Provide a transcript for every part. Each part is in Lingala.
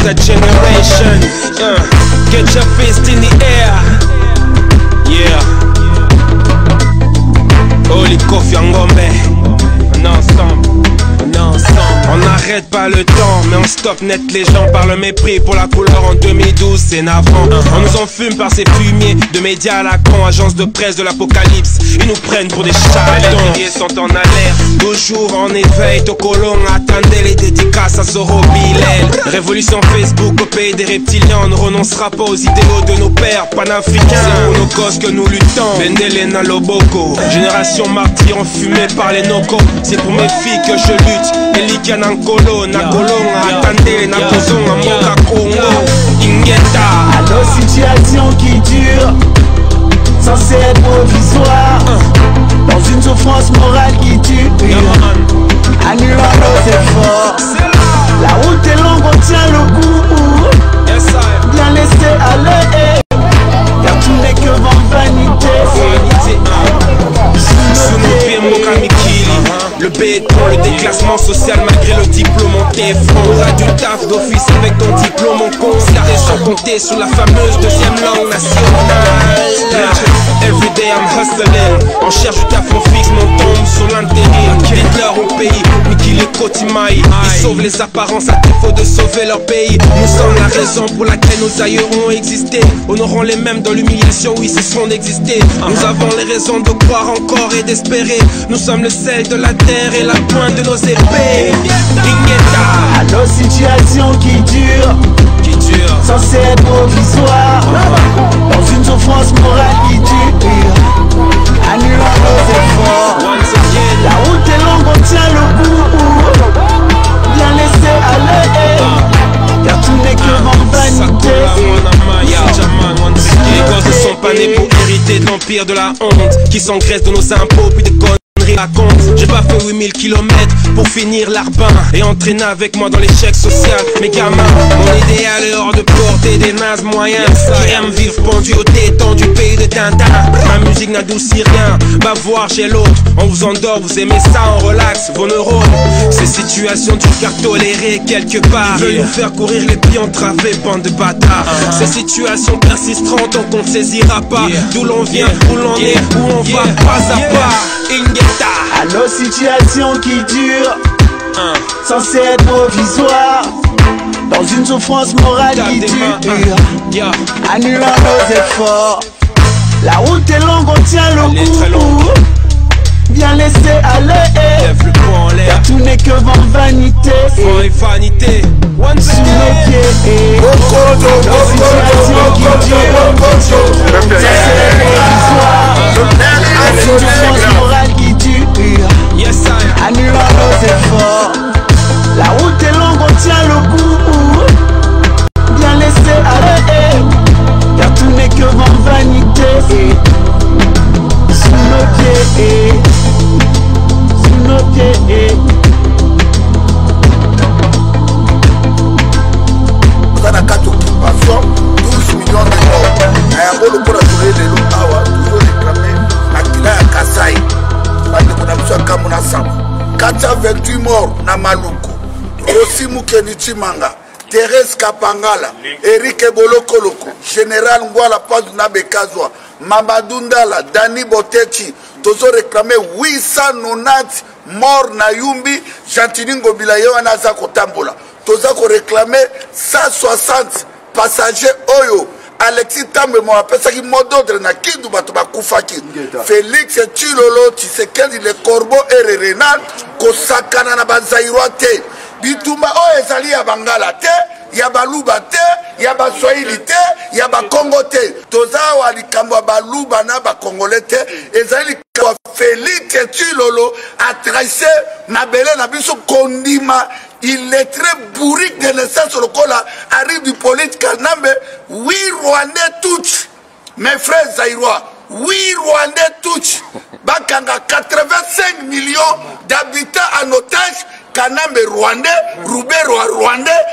that generation. Get your fist in the air. Yeah. Holy Kofi Ngombe. On est ensemble. On n'arrête pas le temps, mais on stoppe net les gens par le mépris pour la couleur en 2012, c'est navrant. On nous enfume par ces fumiers de médias à la con, agences de presse de l'apocalypse. Ils nous prennent pour des charlatans. Les sont en alerte, toujours en éveil. Tokolong attendez les dédicaces à Zoro Bilel. Révolution Facebook au pays des reptiliens. On ne renoncera pas aux idéaux de nos pères panafricains. C'est pour nos causes que nous luttons. Bendelena Loboko, génération martyre enfumée par les nocos. C'est pour mes filles que je lutte. Elika Nankolo, Nakolonga, attendez, Nakozonga, Moka Congo, Ingeta. Alors situation qui dure, censée être provisoire, dans une souffrance morale qui tue, annulant nos efforts. La route est longue, on tient le coup, bien laissé aller, car tout n'est que vent vanité. Sous nos pieds, Moka Mikili. Le béton, le déclassement social malgré le diplôme en téfront. On a du taf d'office avec ton diplôme en compte. Car sans compter sur la fameuse deuxième langue nationale. Everyday I'm hustling. On cherche du taf, on fixe, mon tombe sur l'intérim. Hitler au pays, Mikili Kotimaï. Ils sauvent les apparences à défaut de sauver leur pays. Nous sommes la raison pour laquelle nos aïeux ont existé. Honorons les mêmes dans l'humiliation où ils cesseront d'exister. Nous avons les raisons de croire encore et d'espérer. Nous sommes le sel de la terre et la pointe de nos épées. Alors situation qui dure, censée être provisoire, dans une souffrance morale qui dure, annulant nos efforts. La route est longue, on tient le bout, bien laissé aller, car tout n'est que vent vanité. Les gosses ne sont pas nés pour hériter de l'empire de la honte, qui s'engraissent de nos impôts puis des conneries. J'ai pas fait 8000 km pour finir l'arbin et entraîner avec moi dans l'échec social. Mes gamins, mon idéal est hors de portée des nazes moyens qui aiment vivre pendu au détend du pays de Tintin. Ma musique n'adoucit rien, va voir chez l'autre. On vous endort, vous aimez ça, on relaxe vos neurones. Ces situations du car tolérées quelque part. Ils veulent nous faire courir les pieds entravés, bande de bâtards. Ces situations persisteront tant qu'on ne saisira pas d'où l'on vient, où l'on est, où on va pas à pas. Alors situation qui dure, censée être provisoire, dans une souffrance morale qui dure, annulant nos efforts. La route est longue, on tient le coup, bien laissé aller, car tout n'est que vent vanité. Sous nos pieds, dans une situation qui dure, censée être provisoire, dans une souffrance morale qui dure, annulant nos efforts. La route est longue, on tient le coup, bien laissé aller, car tout n'est que vent vanité. Sous nos pieds, sous nos pieds. Nous avons 4 occupations, 12 millions de morts. Et un bon pour la journée de l'Ottawa, toujours réclamé à Kila et Kassai. 428 morts na Maluku, Rossi Mukeni Chimanga, Thérèse Kapangala, Eric Ebolokoloko, Général Ngwala Pazuna Bekazwa, Mamadou Ndala, Dani Botechi, tozo réclamé 890 morts na Yumbi, Jantini Ngobila Yohana Zakotambola, tozo réclamé 160 passagers Oyo. Alexis Tambe mo apesa ki mododre na kindu bato bakufaki. Félix Chilolo Tshisekedi le Corbeau et Renal kosakana na bazairwa te. Bitumba o ezali ya Bangala te, ya Baluba te, ya Baswahili te, ya Bakongo te. Toza wa likambo ya Baluba na Bakongole te, ezali likambo Félix Chilolo a tracé mabele na biso kondima. Il est très bourrique de naissance sur le col arrive du politique Kanambe. Oui, Rwandais touch. Mes frères Zaïrois, oui, Rwandais touch. Bakanga 85 millions d'habitants en otage. Kanambe Rwandais, Roubero Rwandais,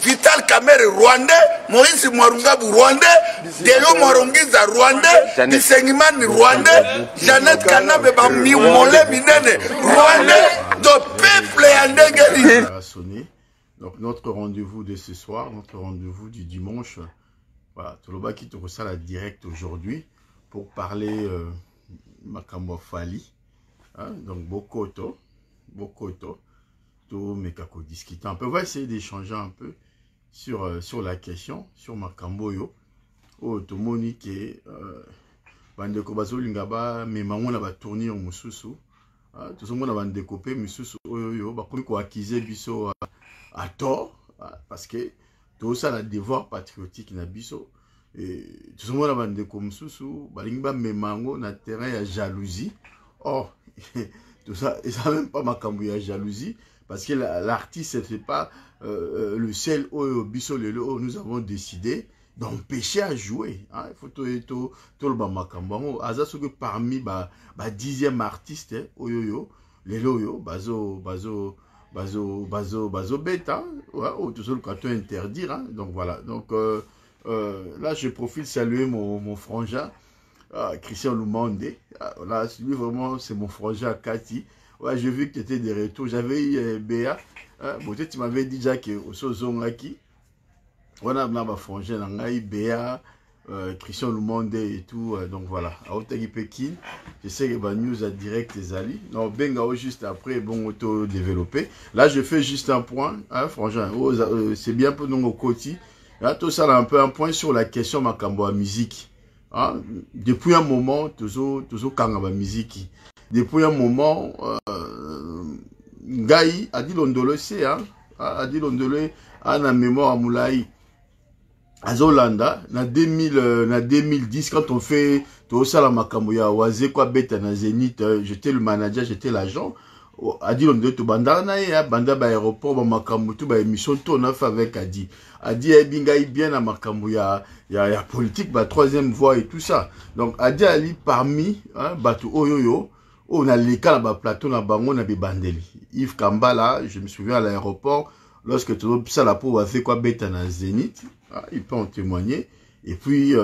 Vital Kamerhe Rwandais, Moïse Mwarungabu Rwandais, Deo Mwarongiza Rwandais, Bisengimani Rwandais, Jeannette Kanambe Bamimole Minene Rwandais, de peuple et en Donc notre rendez-vous de ce soir, notre rendez-vous du dimanche, voilà, Toloba qui te reçoit la direct aujourd'hui pour parler Makambo Fali. Hein, donc Bokoto, tout Mekako discutant un peu. On va essayer d'échanger un peu sur la question, sur Makambo yo. Oh, tout Monique, Bandeko Bazolingaba, mais maman n'a pas tourné en Moussousou. Tout le monde a découpé Moussousou, yo, comme quoi acquisé biso à tort, parce que tout ça a devoir patriotique na biso. Et tout le monde a découpé Moussousou, balingba memango na terrain ya jalousie. Or, tout ça, et ça même pas Makambo ya jalousie, parce que l'artiste c'est pas le seul biso lelo nous avons décidé d'empêcher à jouer. Il faut tout le Makambo. Azaso que parmi 10e artiste, oyoyo, lelo yo, bazo bêta, tout seul quand on interdire. Hein. Donc voilà. Donc là, je profite saluer mon frangin, Christian Lumande. Là, lui vraiment, c'est mon frangin Cathy. Ouais, j'ai vu que tu étais de retour. J'avais eu Béa. Bon, tu m'avais dit déjà que au Sozongaki. On a un frangin, on a eu Béa, Christian Lumande et tout. Donc voilà. À Otagi Pékin, je sais que la news a direct les alliés. Non, Bengao juste après, bon, auto-développé. Là, je fais juste un point, hein, frangin. Oh, c'est bien pour nous au côté. Là, tout ça, là, un peu un point sur la question Makambo à musique. Hein? Depuis un moment, toujours Kangaba musique. Depuis un moment, Gaï a dit l'ondolo, c'est, hein? A dit l'ondolo, a la mémoire à Moulaï. À Zolanda, na 2010, quand on fait tout ça, la Makambo ya Waze, quoi, bête, na Zénith, j'étais le manager, j'étais l'agent. Adi l'ondolo, tout bandana, ya, banda, aéroport, Makambo, tout, émission, tout, on a fait avec Adi. Adi, bingaï, bien, na Makambo, ya politique, troisième voie et tout ça. Donc, Adi Ali, parmi, hein, batou, oyoyo, on a les cas, là, plateau, na bango, na bandeli. Yves Kambala, je me souviens à l'aéroport, lorsque tout ça, la peau, a fait quoi, bête, na Zénith. Il peut en témoigner. Et puis,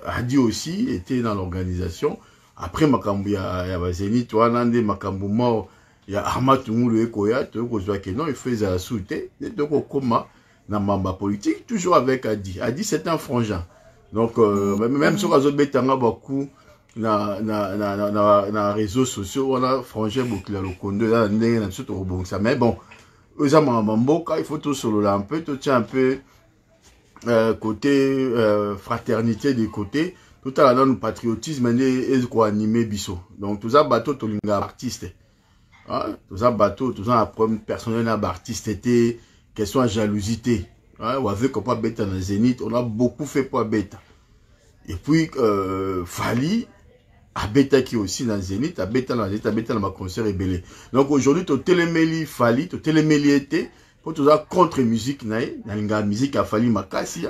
Adi aussi était dans l'organisation. Après, Makambo, il y a Zénith, toi, Nande, Makambo mort, il y a Ahmad Toumoulou et Koya, tu vois que non, il faisait la souté. Donc, au coma, dans Mamba politique, toujours avec Adi. Adi, c'est un frangin. Donc, même sur les autres bêtes, on a beaucoup, dans réseaux sociaux, on a frangin, beaucoup, le Kondo, là, on a surtout au bon ça. Mais bon, aux Amamboka, il faut tout solo là un peu, tout tient un peu. Côté fraternité des côtés, tout à l'heure, le patriotisme est animé biso. Donc, tout ça, bateau, tout le artiste. Hein? Tout ça, bateau, tout ça, problème personnel, artiste était question de jalousie. Hein? On a vu qu'on pas bête dans le Zénith, on a beaucoup fait pour bête. Et puis, Fali, à bêta qui aussi dans le Zénith, à bêta dans le Zénith, à bêta dans ma concert ébélé. Donc, aujourd'hui, tout téléméli Fali, tout téléméli était. Pour tout ça, contre musique, la musique a fallu makasi.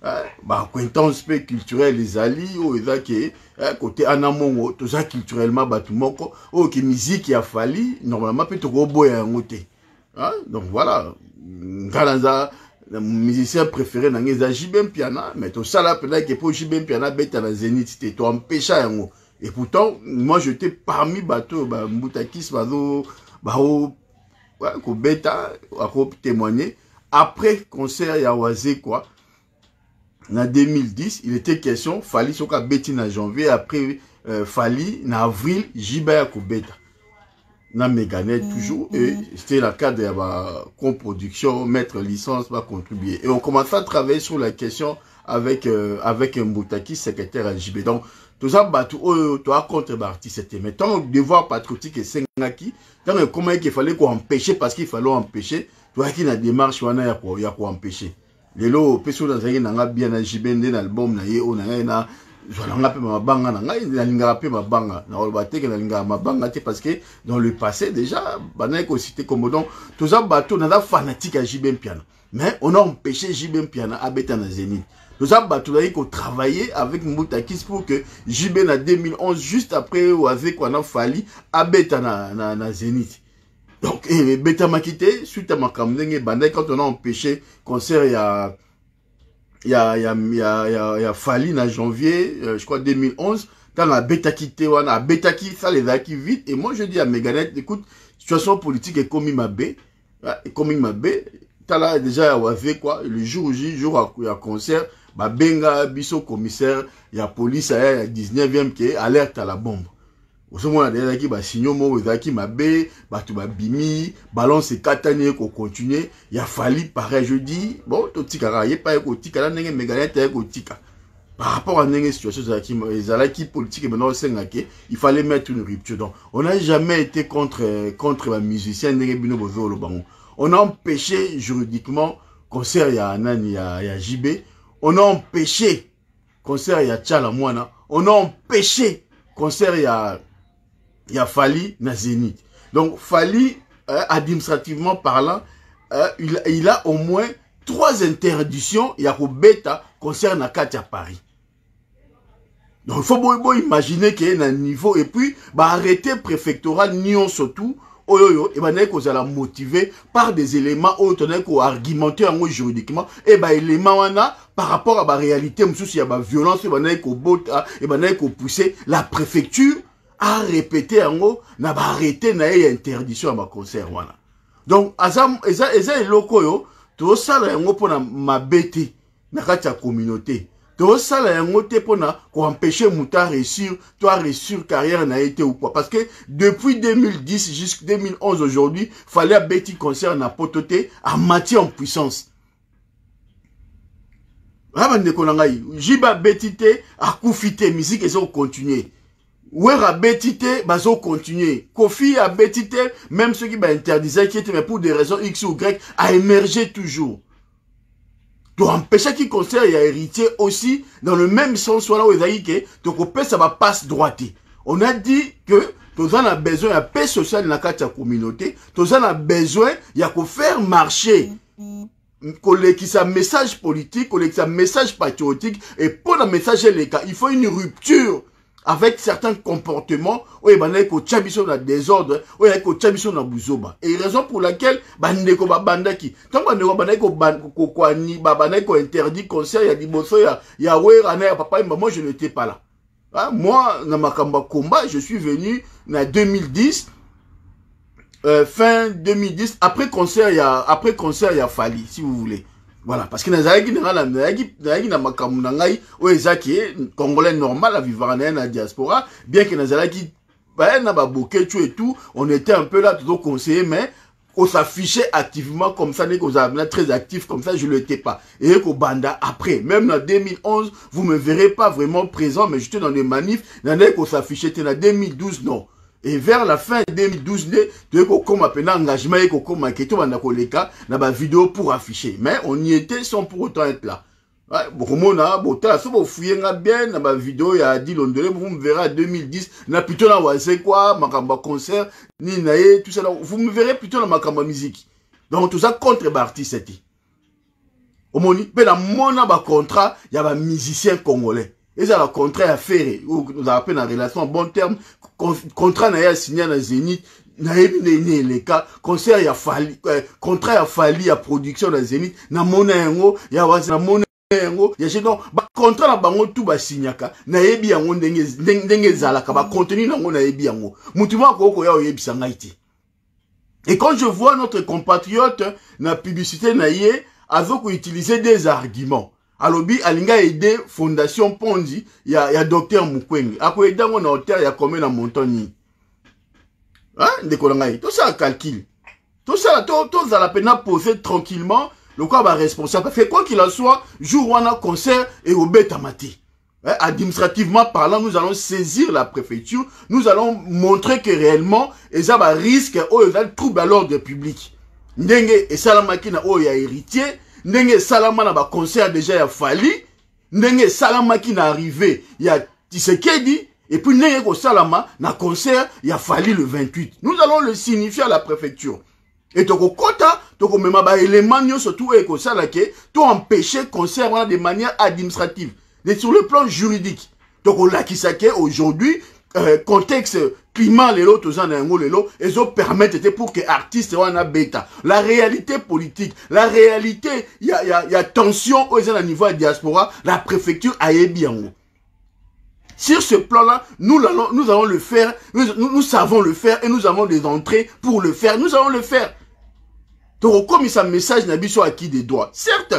Acquaintance culturelle, les alliés, côté anamongo, tout ça culturellement, tout moko, qui musique a fallu, normalement, peut-être boy à ngoté. Donc voilà, le musicien préféré dans les Jibem Piana, mais tout ça là, peut-être que pour Jibem Piana, bête à la Zénith, c'était toi empêché à ngo. Et pourtant, moi j'étais parmi bateau, Mboutakis, ouais, qu'on bêta, à témoigner. Après concert Yawaze, quoi, en 2010, il était question, Fali soka bêti en janvier, après Fali, en avril, Jibaya ko bêta. Na Meganet toujours, et c'était la cadre de la coproduction, mettre licence, va contribuer. Et on commence à travailler sur la question avec un Mboutakis, secrétaire à JB. Donc, tout ça, tu as contre l'artiste. Mais tant que devoir patriotique et Sengaki, tant que comment il fallait qu'on empêcher, parce qu'il fallait empêcher, tu vois qu'il y a une démarche, il y a quoi empêcher. Les lots, peso dans un bien à JB, dans l'album, on a parce que dans le passé déjà, tout ça, on a fanatique à JB Piana. Mais on a empêché JB Piana à Betana Zénith. Tout ça, on a travaillé avec Mboutakis pour que JB en 2011, juste après, avec on a fallu à Betana Zénith. Donc, Beta m'a quitté, suite à ma camdenge, quand on a empêché concert, il y a fallu en janvier, je crois 2011, dans la Beta quitté, on a Beta qui, ça les a qui vite, et moi je dis à Meganet, écoute, situation politique est comme il m'a bé, tala déjà avec quoi le jour à concert ba benga biso commissaire ya police ya 19e qui alerte à la bombe. Osomona déjà qui ba signo mo ezaki mabe batu ba bimi balance katane ko continuer ya fali pareil je dis bon to tikara ye pa ko tikala ndenge megalete ko tika par rapport à une situation qui politique et maintenant il fallait mettre une rupture. Donc on n'a jamais été contre les musiciens. On a empêché juridiquement concert ya Anani ya JB. On a empêché concert ya Tchala Mwana. On a empêché concert ya Fali na Zénith. Donc Fali administrativement parlant il a au moins 3 interdictions ya ko beta concert na Katia Paris. Donc il faut imaginer qu'il y a un niveau et puis arrêter préfectoral nion surtout et qu'on a motivé par des éléments qu'on argumenté juridiquement et éléments par rapport à la réalité il y a la violence qu'on pousser la préfecture à répéter n'a pas arrêté n'a interdiction à ma concert donc eza eloko yo to sala yango pona mabete na kati ya communauté. To sala yango te pona ko empêcher muta réussir, toi réussir carrière na été ou quoi parce que depuis 2010 jusqu'à 2011 aujourd'hui, fallait un petit concert na pototé à matière en puissance. Rabande konangai, jiba betité a koufité musique et ça continuer. Ouera betité bazo continuer. Kofi a betité même ceux qui ba interdisaient qui étaient mais pour des raisons X ou Y a émergé toujours. Pour empêcher qu'il concert et héritier aussi dans le même sens soit là où il que ton copain ça va passe droite. On a dit que tous en a besoin de paix sociale dans la communauté, tous en a besoin il y a qu'on faire marcher qui sa message politique, qui sa message patriotique et pour le message les cas, il faut une rupture avec certains comportements où il y a ko chabiso na désordre où il y a ko chabiso na buzoba et raison pour laquelle bandeko babandaki tant bandeko bandeko ko kwani babandeko interdit concert ya diboso ya wera na papa et maman je n'étais pas là hein? Moi na makamba combat je suis venu en 2010 fin 2010 après concert ya Fali si vous voulez. Voilà, parce que na makamu na ngai o ezaki congolais normal à vivre en la diaspora, bien que nazalaki na ba boketu et tout, on était un peu là tout conseiller mais on s'affichait activement comme ça, qu'on a très actif comme ça, je ne l'étais pas. Et qu'au banda après, même en 2011, vous me verrez pas vraiment présent, mais j'étais dans des manifs, qu'on s'affichait en 2012 non. Et vers la fin 2012, tu as comme un engagement et comme un keto dans la vidéo pour afficher. Mais on y était sans pour autant être là. Bon, si vous fouillez bien dans ma vidéo, il y a dit Londres, vous me verrez en 2010, na plutôt dans c'est quoi, makamba concert, ni nae, tout ça, vous me verrez plutôt dans makamba musique. Donc tout ça contre l'artiste c'était. Au moins, mais dans mon contrat, il y a un musicien congolais. Et ça, le contrat à faire, nous avons une relation en bon terme, contrat n'a signé dans Zénith, n'a les cas, concert y a fallu, contrat a fallu à production dans Zénith, n'a mon engo, y a mon engo, y a donc, contrat na bango tout ba signaka, n'a yebi yango ndenge zalaka, ba contenu nango na yebi yango. Mutima ko ya yebi sangaiti. Et quand je vois notre compatriote, na publicité na yé, azoko utiliser des arguments. Alobi alinga aidé fondation Ponzi ya docteur Mukwenge ako aidé mon hôtel ya combien na montagne hein ndeko ngai tout ça calcul tout ça tout ça la peine poser tranquillement le quoi va responsable parce que quoi qu'il en soit jour où on a concert et au betamati hein? Administrativement parlant nous allons saisir la préfecture nous allons montrer que réellement et ça va risque ou il y a trouble à l'ordre public ndenge et salamaki na o ya héritier ndenge salama na ba concert déjà ya Fali ndenge salama qui n'a arrivé ya Tshisekedi et puis ndenge ko salama na concert ya Fali le 28 nous allons le signifier à la préfecture et toko kota toko mema ba élément nyo surtout et ko sala ke to empêcher concert de manière administrative mais sur le plan juridique toko lakisake aujourd'hui contexte climat les lots aux anango les lots et ça permettent pour que artistes soient en bêta la réalité politique la réalité il y a tension aux à niveau de diaspora la préfecture a bien sur ce plan là nous allons le faire nous savons le faire et nous avons des entrées pour le faire nous allons le faire to comme ça message na biso acquis des droits. Certes,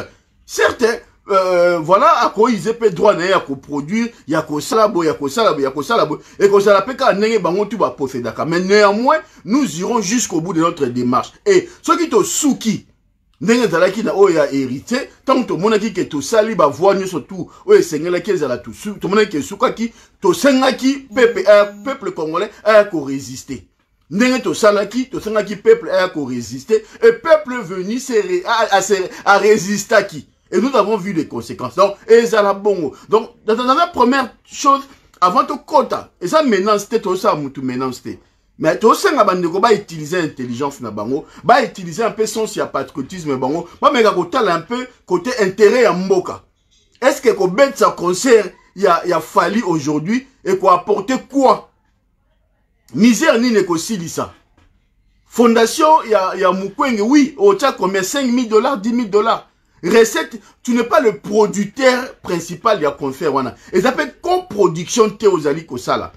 voilà à quoi ils épient droit na ya ko produire, ya ko salabo, et que ça la peka nenge bango tu va posséder. Mais néanmoins, nous irons jusqu'au bout de notre démarche. Et ceux qui te souki ndenge zalaki na oya hérité, tant to monaki ke to sali ba voir nous surtout oya sengela ke zala tout to monaki ke sukaki to sengaki peuple congolais a ko résister. Ndenge to salaki to sengaki peuple a ko résister et peuple venu à résister qui. Et nous avons vu les conséquences. Donc, et ça la bongo. Donc, dans la première chose, avant de quota, et ça maintenant c'était tout ça, maintenant c'était. Mais tout ça, on va utiliser l'intelligence na bango, va utiliser un peu son patriotisme bango, va me raconter un peu côté intérêt à mboka. Est-ce que qu'on bête sa concert, il y a fallu aujourd'hui et qu'on apporter quoi? Misère ni ne kosili ça. Fondation, il y a Mukwege, oui, au tcha combien 5 000 $, 10 000 $. Recette, tu n'es pas le producteur principal de la confère. Et ça fait coproduction théosali kosala.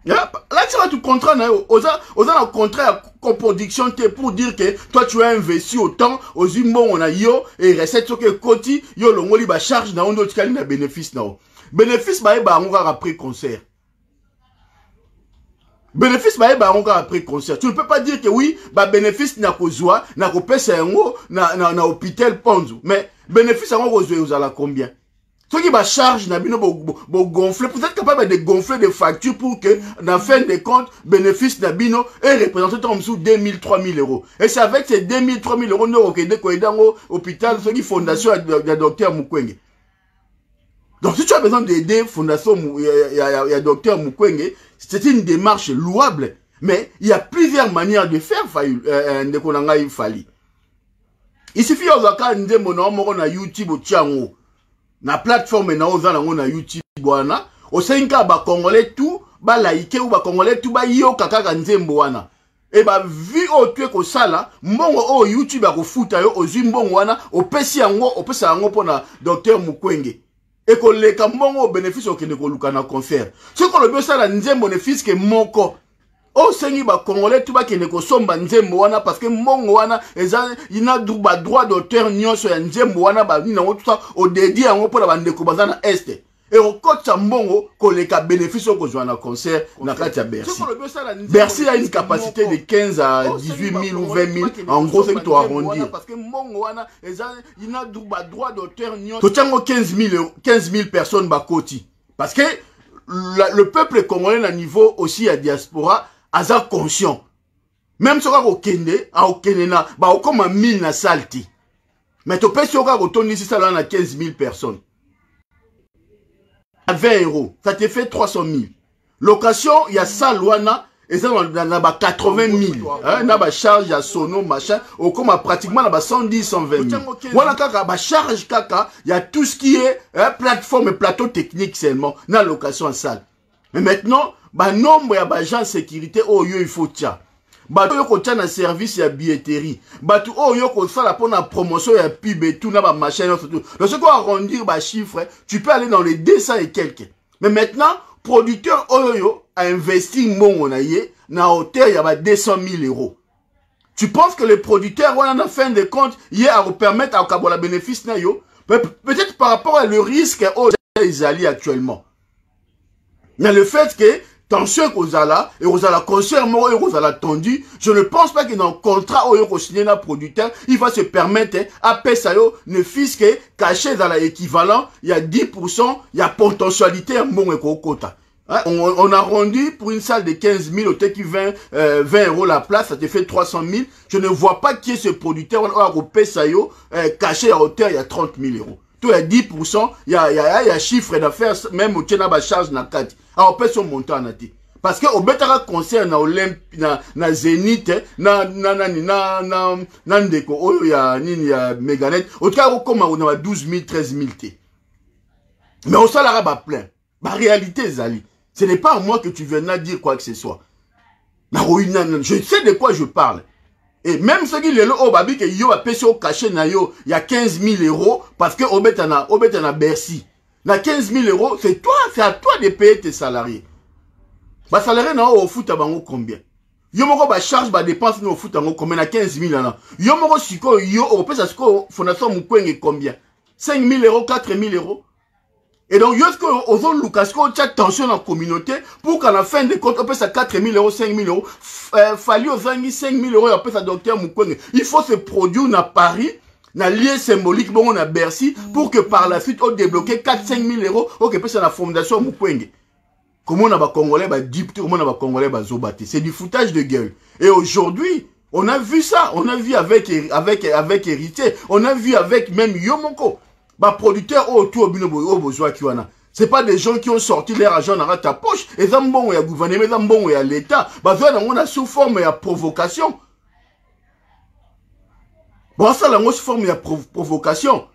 Là, tu vas tout comprendre. Aux un contrat coproduction pour dire que toi tu as investi autant aux humains on a yo et recette que koti yo longoli ba charge na on d'autres kali na bénéfice na. Bénéfice ba on va après concert. Bénéfice ba encore après concert. Tu ne peux pas dire que oui, bah bénéfice n'a kozwa, n'a ko pesa yango na hôpital Ponzu. Mais bénéfice yango kozwa uzala combien? Ceux qui va charge n'a bino bo gonfler, vous êtes capable de gonfler des factures pour que dans fin de compte bénéfice n'a bino est représenté comme sous 2 000 3 000 €. Et c'est avec ces 2 000 3 000 € nous okende ko edango hôpital ceux qui fondation ya docteur Mukwege. Donc si tu as besoin d'aider fondation ya docteur Mukwege, c'est une démarche louable, mais il y a plusieurs manières de faire de konanga ifali. Il suffit ozaka ndembo na moko na YouTube ochango na plateforme na ozala ngo na YouTube bwana osenga ba congolais tout ba like ou ba congolais tout ba yoka kaka nzembo wana. Et bah vu au tué ko sala mbongo o YouTube a kofuta yo ozwi mbongo wana opesi yango pona docteur Mukwege. Et que les cambons au bénéfice au Kénékoluka na concert. Ce qu'on le veut ça la nzembo bénéfice que moko. Oh sengi ba congolais tout ba Kénéko somba nzembo wana parce que mbongo wana il n'a droit d'auteur nyonso ya nzembo wana ba ni na tout ça au dédié yango pour la bande ko bazana est. Et au coach mbongo ko les ka bénéfice au jouer na concert na kati ya Bercy. Bercy a une capacité de 15 à 18 000 ou 20 000 en gros c'est que tu arrondir. Parce que mbongo wana il n'a droit d'auteur nyonso. Totango 15 000 personnes bakoti. Parce que le peuple congolais à niveau aussi à diaspora aza conscient. Même si on kende na ba comme 1000 na salti. Mais to pèse soka ko toni si ça là na 15 000 personnes. À 20 €, ça te fait 300 000. Location, il y a ça, Luana, et ça, on a 80 000. On a charge, il y a sono, machin, ou comme pratiquement, on a 110, 120 000. Voilà, kaka, charge, kaka, il y a tout ce qui est plateforme et plateau technique seulement, dans la location en salle. Mais maintenant, nombre de gens de sécurité, il faut tcha. Bato yoko tcha na service ya billetterie. Bato yoko sala pour la promotion ya pub et tout na ba machin tout. Donc ce qu'on arrondir ba chiffre, tu peux aller dans les 200 et quelques. Mais maintenant, producteur oyo a investi mon na hauteur ya ba 200 000 €. Tu penses que le producteur en a fin de compte, il a permettre à kabola bénéfice na yo, peut-être par rapport à le risque ils allient actuellement. Mais le fait que tension kozala et kozala concert moko et kozala tendu, je ne pense pas que dans le contrat oyo ko signer na producteur il va se permettre à pesa yo ne fils que caché dans l'équivalent il y a 10%, il y a potentialité à mbongo ko kota. On a rendu pour une salle de 15 000 au qui 20 € la place, ça te fait 300 000. Je ne vois pas qui est ce producteur on a pesa yo caché à hauteur il y a 30 000 €. Tout à 10%, il y a chiffre d'affaires, même au tien na charge na 4. Alors, on peut son montant na ti. Parce que au betara concert na Olympique, na Zénith, na ndeko, oyo ya nini ya Meganet, au cas où comme on a 12 000, 13 000 t. Mais au salaire ba plein. La réalité, Zali, ce n'est pas à moi que tu viens dire quoi que ce soit. Je sais de quoi je parle. Et même ceux qui le ont babi que yo a payé au cachet na yo, il y a 15 000 € parce que obetana Bercy. Na 15 000 €, c'est à toi de payer tes salariés. Bah salarié na au foot à bango combien? Yo moko ba charge ba dépense no foot ngo combien na 15 000 là. Yo moko siko yo au pesa siko fondation Mukwege combien? 5 000 euros, 4 000 euros. Et donc, yo siko ozo lukasko tcha tension dans la communauté pour qu'à la fin de compte on pesa 4 000 euros, 5 000 euros. Fallu ozangi 5 000 euros on pesa docteur Mukwege. Il faut se produire na Paris. Na lieu symbolique, bon, on a Bercy, pour que par la suite, on débloque 4-5 000 euros, ok, c'est la fondation Mukwege. Comment on a pas Congolais, bah, dipté, comment on a pas Congolais, bah, Zobate. C'est du foutage de gueule. Et aujourd'hui, on a vu ça, on a vu avec Héritier, on a vu avec même Yomoko, bah, producteur autour, au besoin qui en a. C'est pas des gens qui ont sorti leur argent dans ta poche, et ça, bon, il y a gouvernement, et ça, bon, il y a l'État, bah, on a sous forme, il y a provocation. Bon, ça, la sous forme, il y a provocation.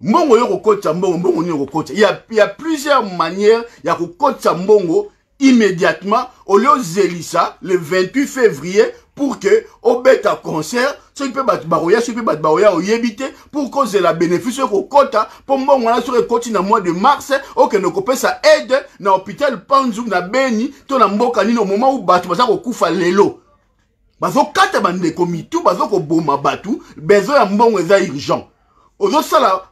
Mbongo yo kokota mbongo, mbongo ni kokota. Il y a plusieurs manières, il y a kokota mbongo immédiatement, au lieu Zélissa, le 28 février, pour que, au bêta concert, ceux qui peuvent battre baroya, ceux qui peuvent battre baroya, au yébité, pour causer la bénéfice au kokota, pour mbongo na sur le côté dans le mois de mars, ok, nous copé ça aide, na hôpital Panzou, na Beni, to na mboka ni au moment où battu, basa ko kufa lelo. Bazo kata bande komitu, bazo ko boma batu, besoin ya mbongo eza urgent. Ozo sala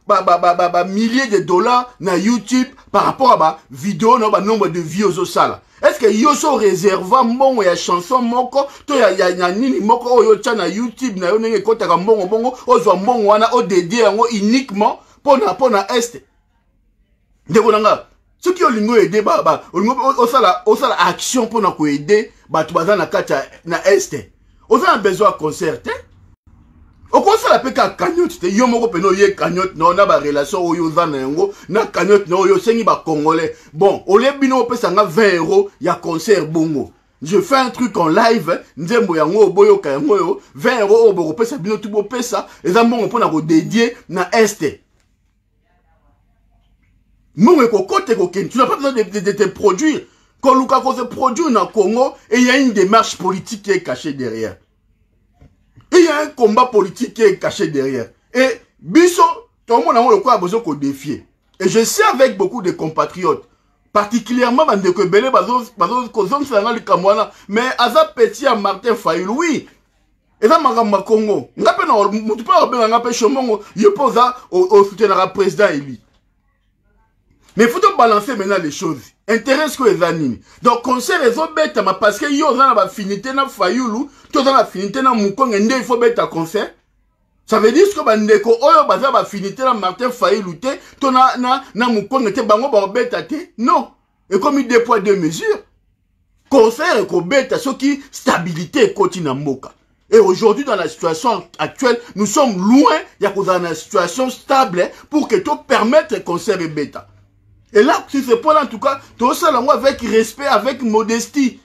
milliers de dollars na YouTube par rapport à ba vidéo na ba nombre de vues ozo sala. Est-ce que yo so réserva mbongo ya chanson moko to ya nini moko oyo tcha na YouTube na yo nenge kota ka mbongo ozo mbongo wana o dédié yango uniquement pour na este. Ndeko nanga ceux qui ont lingo aider osala action pour na ko aider ba tu baza na kata na este. On a besoin de concerter. Au conseil la peka cagnotte te yo moko peno ye cagnotte non na ba relation oyo zana yango na cagnotte no yo sengi ba congolais. Bon, au lieu bino pesa nga 20 euros ya concert bongo. Je fais un truc en live, nzembo yango boyo ka yango yo 20 euros au boko pesa bino tubo pesa eza mbongo pona ko dédier na este. Mbongo ko kote ko ken, tu n'as pas besoin de te produire. Quand Lukaku se produit na Congo, et il y a une démarche politique qui est cachée derrière. Il y a un combat politique qui est caché derrière. Et Bisso, tout le monde a besoin qu'on défie. Et je sais avec beaucoup de compatriotes, particulièrement dans des Bélé, mais Aza Petit à Martin Fayulu, oui. Et ça, Magamba Congo. On a pas au soutien de la président élu. Mais il faut balancer maintenant les choses. Intéresse que les animes. Donc, concert les autres bêtes, parce que yo ont la finité na Fayulu, tout dans la finité na Mukwege, il faut bêta concert. Ça veut dire que bandeko oyo baza ba finité na Martin Fayulu te, to na Mukwege te bango ba bêta te. Non. Et comme il déploie deux mesures, concert et ko bêta ce qui stabilité continue na mboka. Et aujourd'hui, dans la situation actuelle, nous sommes loin, il y a dans une situation stable pour que tout permette le concert et bêta. Et là, sur ce point, en tout cas, tout ça, avec respect, avec modestie.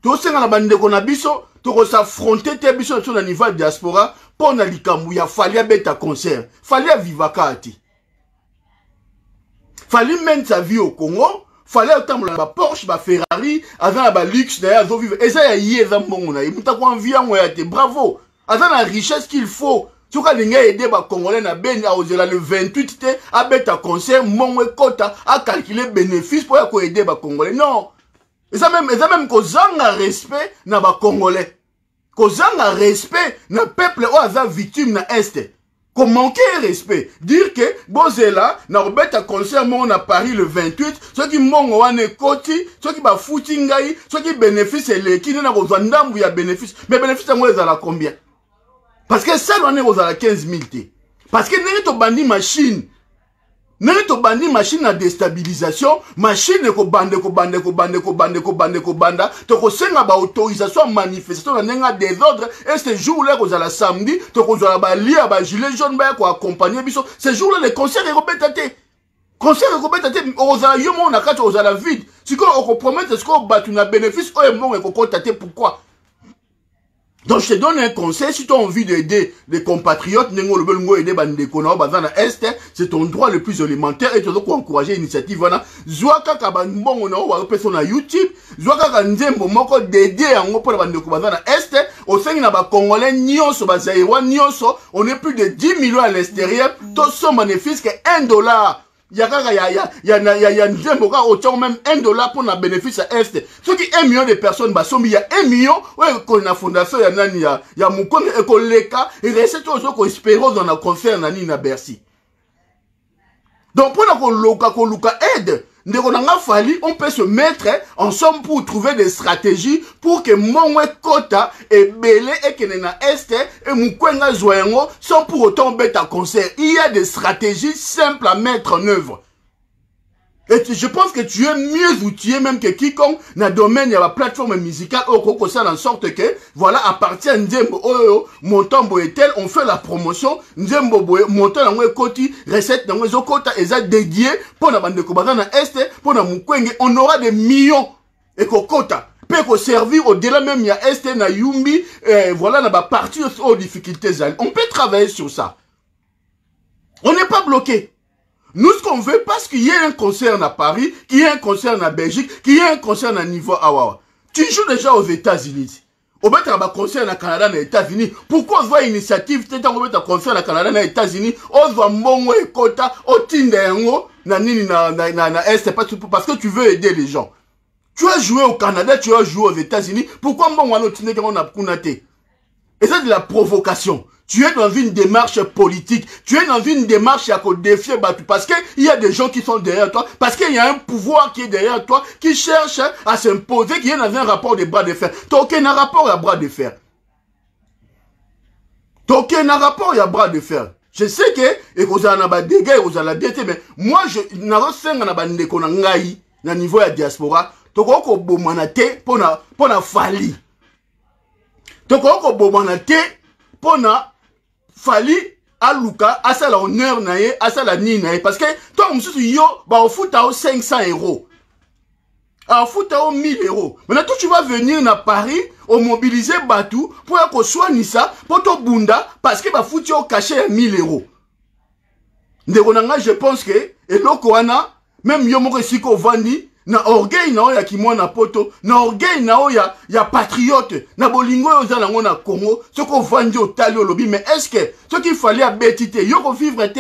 Tout ça, dans la bande de Konabiso, tout s'affronter, tes biso sur le niveau de diaspora, pour n'alikamou, il fallait bêta concert. Fallait vivre kati. Fallait mettre sa vie au Congo. Fallait autant la Porsche, la Ferrari, avant la luxe, d'ailleurs, vivre. Et ça, il y a un il y a un envie, bravo. Avant la richesse qu'il faut. Tu vois, les gens aident les Congolais na Ben le 28 te a bêta concert mon quota a calculer bénéfice pour aider les Congolais. Non. Et ça même qu'on a respect na ba Congolais. Qu'on a respect na peuple ou a victime na est. Qu'on manque respect. Dire que bon c'est là na bêta concert mon à Paris le 28, ceux qui mon wane koti, ceux qui ba footingai, ceux qui bénéficient les qui na ko zandambu ya bénéfice. Mais bénéfice moi les à combien? Parce que ça, on est aux 15 000 T. Parce que nous avons bandi machine. Nous avons bandi machine à déstabilisation. Machine ko bande. Toko senga ba autorisation manifestation na désordre. Et ce jour-là, vous allez samedi, toko zola ba lia ba gilet jaune ba ko accompagner biso. Ce jour-là, les concerts est concert est aux ala yomo na kati aux ala vide. Si on promet ce qu'on bat une bénéfice, on est bon et qu'on contacte pourquoi? Donc je te donne un conseil, si tu as envie d'aider les compatriotes, c'est ton droit le plus élémentaire et tu dois encourager l'initiative. Zwaka kabambongo na wa personne na YouTube, zwaka kanzembo moko d'aider en pour la bandeko bazana est, au sein na ba congolais nyonso bazaïwa nyonso, on est plus de 10 millions à l'extérieur, tout son bénéfice que $1. il y a nzembo ka autant même $1 pour na bénéfice à Est. Ceux qui 1 million de personnes bah il y a 1 million ouais qu'on a fondation ya nani ya mukonde et ko leka et reste toujours ko espérer dans la concert nani na Bercy. Donc pour na ko luka aide on peut se mettre ensemble pour trouver des stratégies pour que mon kota et belé et que na Est et mukwenga zoyengo sans pour autant bête à concert. Il y a des stratégies simples à mettre en œuvre. Et je pense que tu es mieux outillé même que quiconque dans le domaine de la plateforme musicale au Coco, en sorte que, voilà, à partir de Nzembo, Montambo et tel, on fait la promotion, Nzembo, Montambo, Koti, recette, dans les Okota, et ça dédié pour la bande de Kobana dans l'Est, pour la Mukwenge, on aura des millions et Kokota. Peut servir au-delà même, il y a Est, na Yumbi, voilà, na partie aux difficultés. On peut travailler sur ça. On n'est pas bloqué. Nous, ce qu'on veut, parce qu'il y a un concert à Paris, qu'il y a un concert à Belgique, qu'il y a un concert à niveau Awawa. Tu joues déjà aux États-Unis. On va faire un concert au Canada, aux États-Unis. Pourquoi on voit une initiative, c'est on va faire un concert au Canada, aux États-Unis, on voit Mongo et Kota, au Tindengo, na Est, parce que tu veux aider les gens. Tu as joué au Canada, tu as joué aux États-Unis. Pourquoi Mongo et Tindengo on a kunate? Et c'est de la provocation. Tu es dans une démarche politique. Tu es dans une démarche à défier Batu. Parce qu'il y a des gens qui sont derrière toi. Parce qu'il y a un pouvoir qui est derrière toi. Qui cherche à s'imposer. Qui est dans un rapport de bras de fer. Donc, il y a un rapport à bras de fer. Donc, il y a un rapport à bras de fer. Je sais que, et vous avez des dégâts, vous avez bien, mais moi, je n'ai pas de niveau de diaspora. Donc, on peut pour na fali. Donc, on peut pour na fali aluka asala honneur nae asala ni nae parce que toi monsieur yo ba au foot à 500 €. À foot à 1000 €. Maintenant toi tu vas venir na Paris au mobiliser Batu pour qu'on soigne ça pour ton bunda parce que ba foot yo caché à 1000 €. Ndekonanga je pense que et lokoana même yo moko siko vandi na orgueil na oya ki mwana poto na orgueil na oya ya patriote na bolingo yo za nango na Congo ce qu'on vandi au tali au lobby mais est-ce que ce qu'il fallait à betité yo ko vivre te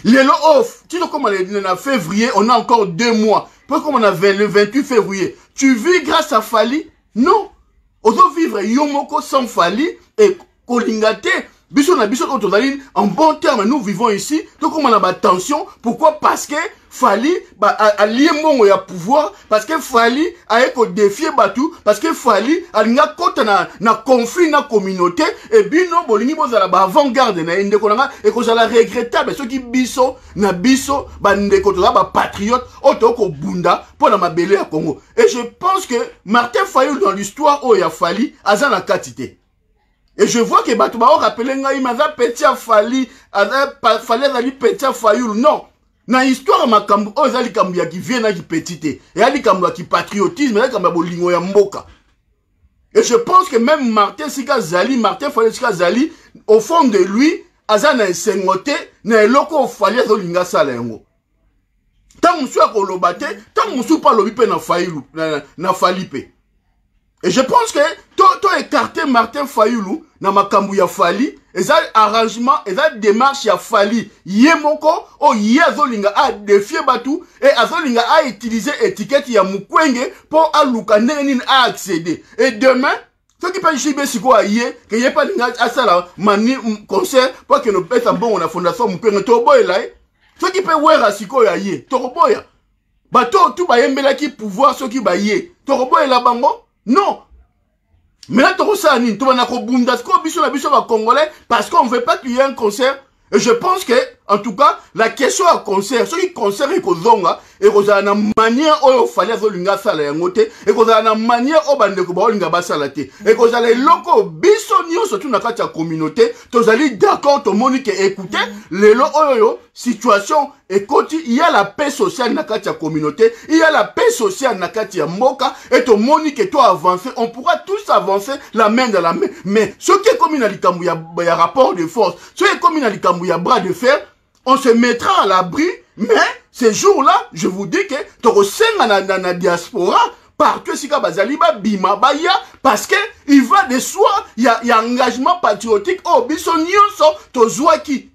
les lo off tu sais comment en février on a encore 2 mois parce qu'on a le 28 février tu vis grâce à Fali non ozo vivre yo moko sans Fali et kolingate biso na biso en bon terme nous vivons ici donc on a tension pourquoi parce que Fali allié mongo ya pouvoir parce que Fali a éco défier Batu parce que Fali alinga kota na conflit na communauté et bino bolingi bozala ba avant-garde na ndeko nanga et ko zala regrettable ceux qui biso na biso ba ndeko to ba patriote otoko bunda pour na mabele ya Congo et je pense que Martin Fayulu dans l'histoire o ya Fali azana quantité. Et je vois que Batu ba rappeler ngai maza petit Fali Fali azali petit Fayulu non. Na histoire makambo ozali kambu ya ki vient na ki petite et ali kambu ya ki patriotisme na kambu bolingo ya mboka. Et je pense que même Martin Fayulu Sika Zali au fond de lui azana sengote na eloko Fali azolinga sala yango. Tant musu akolobate, tant musu pa lobi pe na Fayulu na Falipe. Et je pense que to écarté Martin Fayulu na makambu ya Fali et ça arrangement et ça démarche ya Fali yemoko o yazolinga a défier Batu et azolinga a utiliser étiquette ya Mukwenge pour aluka neni a accéder et demain ceux qui peuvent chiber siko aye que y a pas linga a sala mani concert pour que nous pète bon on a fondation Mukwenge to boyela ceux qui peuvent wera siko aye to boya bato tout ba yembela ki pouvoir ceux qui ba yé to boyela bango non. Mais là, tu as Congolais parce qu'on ne veut pas qu'il y ait un concert. Et je pense que, en tout cas, la question à concert, ceux qui concert et qu'on zonga, et qu'on a une manière où il fallait zolinga sala yangote, et qu'on a une manière où bande ko baolinga basalate, et qu'on a les locaux bisonio surtout dans la communauté, tous allez d'accord, tout le monde qui écoutez, les locaux situation et il y a la paix sociale dans la communauté, il y a la paix sociale dans la mboka, et tout le monde qui doit avancer, on pourra tous avancer la main dans la main. Mais ce qui est comme il y a rapport de force, ce qui est comme il y a bras de fer, on se mettra à l'abri, mais ces jours-là, je vous dis que tu as la diaspora, partout si bazaliba bima baya parce que il va de soi, il y a engagement patriotique au biso nyonso to zwaki.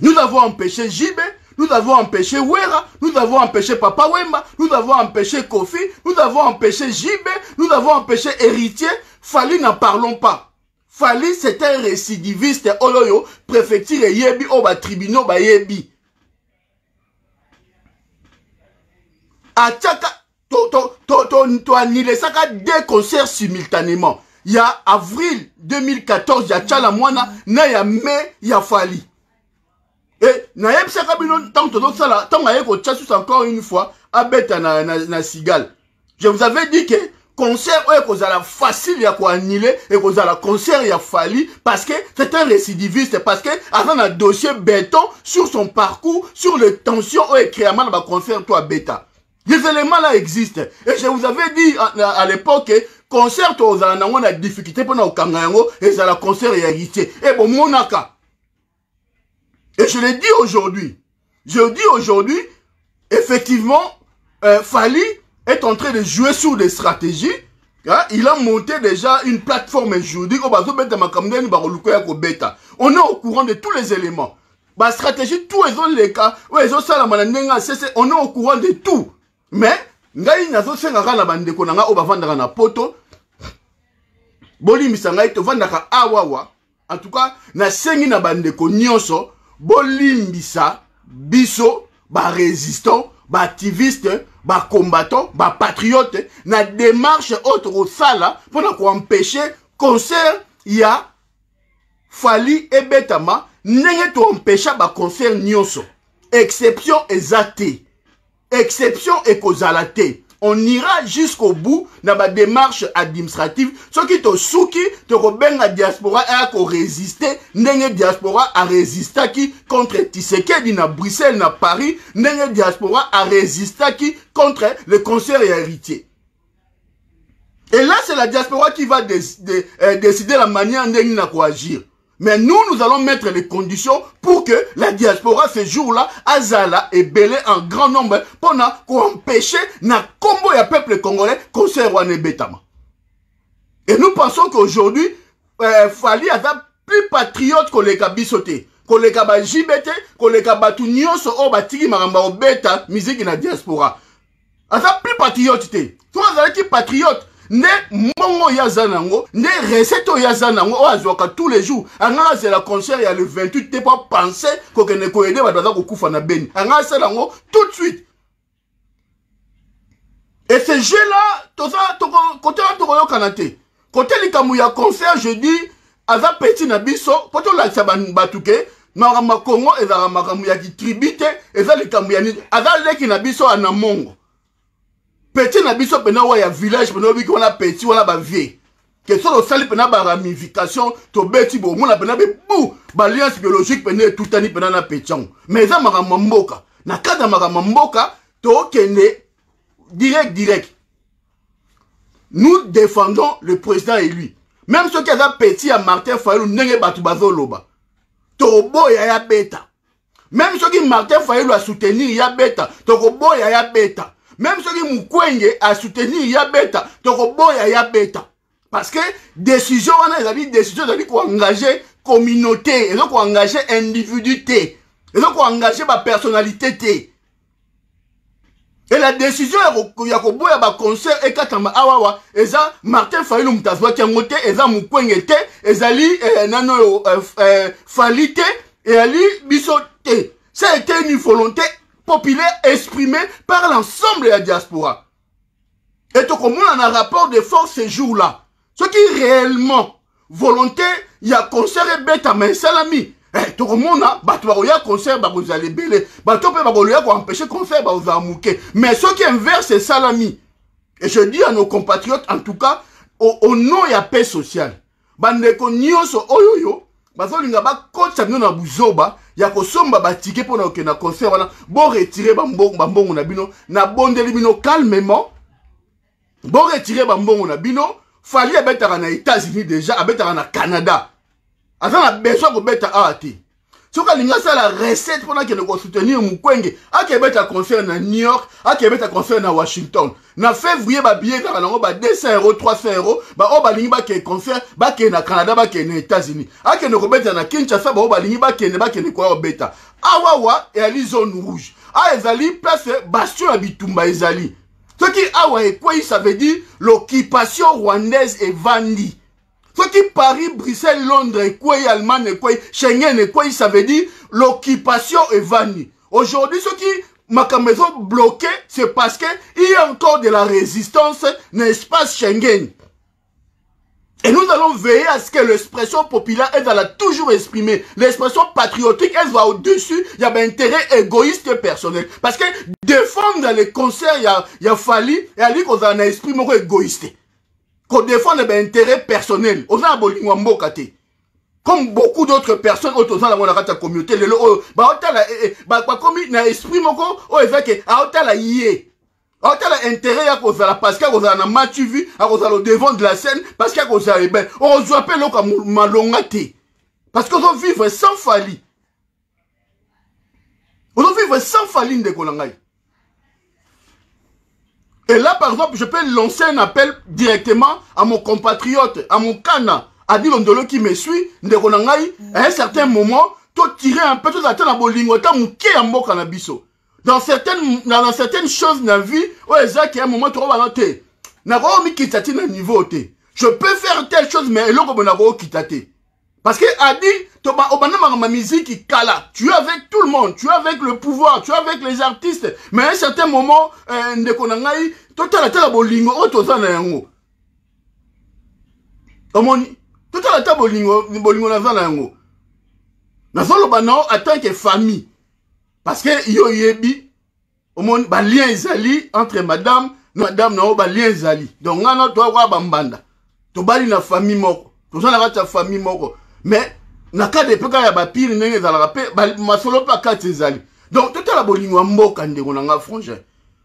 Nous avons empêché Jibé, nous avons empêché Wera, nous avons empêché Papa Wemba, nous avons empêché Kofi, nous avons empêché Jibé, nous avons empêché Héritier. Fali, n'en parlons pas. Fali, c'est un récidiviste. Oloyo, préfecture Yebi, Oba tribunaux, ba Yebi. Atchaka, to annulé ça deux concerts simultanément. Il y a avril 2014, il y a Tchalamwana, na ya mai, il y a Fali. Et na yeb saka bino tant que ça tant que ko tchasus encore une fois abeta na Sigal. Je vous avais dit que concert est kozala facile ya ko annuler et kozala concert ya Fali parce que c'est un récidiviste parce que avant un dossier béton sur son parcours sur les tensions et créamment dans concert toi bêta. Les éléments là existent et je vous avais dit à l'époque que concert ozala nango na difficulté pour na okanga yango et ça la concert ya héritier et bon monaka. Et je le dis aujourd'hui. Je dis aujourd'hui, effectivement, Fali est en train de jouer sur des stratégies. Hein? Il a monté déjà une plateforme juridique. On est au courant de tous les éléments. La stratégie, tous les cas, on est au courant de tout. Mais, en tout cas, na sengi na bandeko nyonso bolimbisa biso ba résistant, ba activiste, ba combattant, ba patriote na démarche autre au sala pour empêcher concert ya Fali et Betama nenge to empêcher ba concert nyonso. Exception ezate. Exception ekozalate. On ira jusqu'au bout dans la démarche administrative. Ce qui te souki, te robin la diaspora a résister, n'engue diaspora a résisté qui contre Tshisekedi na Bruxelles, na Paris, n'engue diaspora a résisté qui contre le concert et héritier. Et là, c'est la diaspora qui va décider la manière dont on va agir. Mais nous allons mettre les conditions pour que la diaspora, ce jour-là, Azala et Belé en grand nombre, pour empêcher na combo ya peuple congolais concert Wane Betama. Et nous pensons qu'aujourd'hui, Fali a plus patriote que les Kabisote, que les Kabajibete, que les Kabatu Nyonso, Obatiki Maramba Obeta, musique na diaspora. A plus patriote. Toi, qui patriote. Ne mongo ya zanango, ne recette ya zanango, o azoka tous les jours. Anga c'est la concert ya le 28, t'es pas pensé qu'on ne ko aider ba daza ko kufa na beni. Anga c'est lango tout de suite. Et ce jeu là, tout ça côté to kanate. Côté likamu ya concert, je dis aza petit na biso, poto la saban batuke, marama Congo ezala makamu ya ki tribute, eza likamu ya ni aza leki na biso ana mongo. Petit na biso pena wa ya village pena obi ko na petit wala ba vie que so lo sali pena ba ramification to beti bo mona pena be bou ba alliance biologique pena tutani pena na petchang mais za makama mboka na kada makama mboka to kende direct nous défendons le président élu même ceux qui a petit à Martin Fayulu ndenge batu bazoloba to boya ya beta même ceux qui Martin Fayulu a soutenir ya beta to ko boya ya beta. Même ceux qui Mukwenge a soutenu Yabeta, Tokoboya Yabeta. Parce que décision, on a dit décision, on a dit qu'on engager communauté, et donc qu'on engager individuité, et donc qu'on engager ma personnalité. Et la décision, il y a un concert, et Katama Awawa, et ça, Martin Fayulu Mutazwa Tiamote, et ça, Mukwenge te, et ça, Nano Falite, et Ali Bisote. Ça a été une volonté populaire exprimé par l'ensemble de la diaspora. Et tout comme on a un rapport de force ce jour-là. Ce qui est réellement volonté, il y a concert et bête à main salami. Et tout comme on a, il y a concert, vous allez belé. Il y a empêcher concert, vous allez mouquer. Mais ce qui inverse, c'est salami. Et je dis à nos compatriotes, en tout cas, au nom de la paix sociale. Bandeko nyonso oyoyo, bazolinga ba kotsa bino na buzoba ya kosomba ba ticket pour na na concert wana bon retirer bambongo na bino na bondeli bino calmement bon retirer bambongo na bino Fali abetaka na États-Unis déjà abetaka na Canada azana besoin ko beta ati Si vous avez la recette pour soutenir Mukwenge, à Québec à concert à New York, à Québec à concert à Washington. Na février, ba billet dans la 200 €, 300 €, ba o ba lingi ba ke concert, ba ke na Canada, ba ke na États-Unis. À ke no kobeta na Kinshasa, ba o ba lingi ba ke ne kwa beta. Awawa et ali zone rouge. A ezali place bastion Bitumba ezali. Ce qui awa et quoi ça veut dire l'occupation rwandaise est vendue. Ce qui Paris, Bruxelles, Londres, Allemagne, Schengen, ça veut dire l'occupation est vannie. Aujourd'hui, ce qui ma maison bloquée, c'est parce qu'il y a encore de la résistance dans l'espace Schengen. Et nous allons veiller à ce que l'expression populaire, elle va toujours exprimer. L'expression patriotique, elle va au-dessus. Il y a un intérêt égoïste personnel. Parce que défendre les concerts, il y a fallu, et il y a qu'on a un esprit égoïste. Qu'on défende l'intérêt personnel. On a un comme beaucoup d'autres personnes autour de la communauté, comme na esprit moko, o évêque, a otala yé. A otala intérêt à cause de la parce qu'on a un match vu, à cause de devant de la scène, parce qu'on a ben, on se appelle comme malongate. Parce qu'on doit vivre sans fali. On doit vivre sans faline de Kolangay. Et là, par exemple, je peux lancer un appel directement à mon compatriote, à mon cana, à Dilondolo qui me suit, à un certain moment, tu tirer un peu, tu attends la bolingota, mouké en mot cannabiso. Dans certaines choses dans la vie, il y a un moment, tu vas noter. N'a-pas mis kitati dans le niveau. Je peux faire telle chose, mais l'autre, on n'a pas quitté. Parce que a dit, ma musique qui cala. Tu es avec tout le monde, tu es avec le pouvoir, tu es avec les artistes. Mais à un certain moment, de konangai, total la bolingo, otozana yango. Omoni, total la bolingo nazana yango. Nazolo bano en tant que famille. Parce que yo yebi, omoni, ba lien ezali entre madame na ba lien ezali. Donc ngana to wa bambanda. To bali na famille moko. To zana la famille moko. Mais na cas de peka ya bapire ndenge za la rappel masolo pa kati ezali. Donc tout la bolingo mboka ndeko nanga frangin.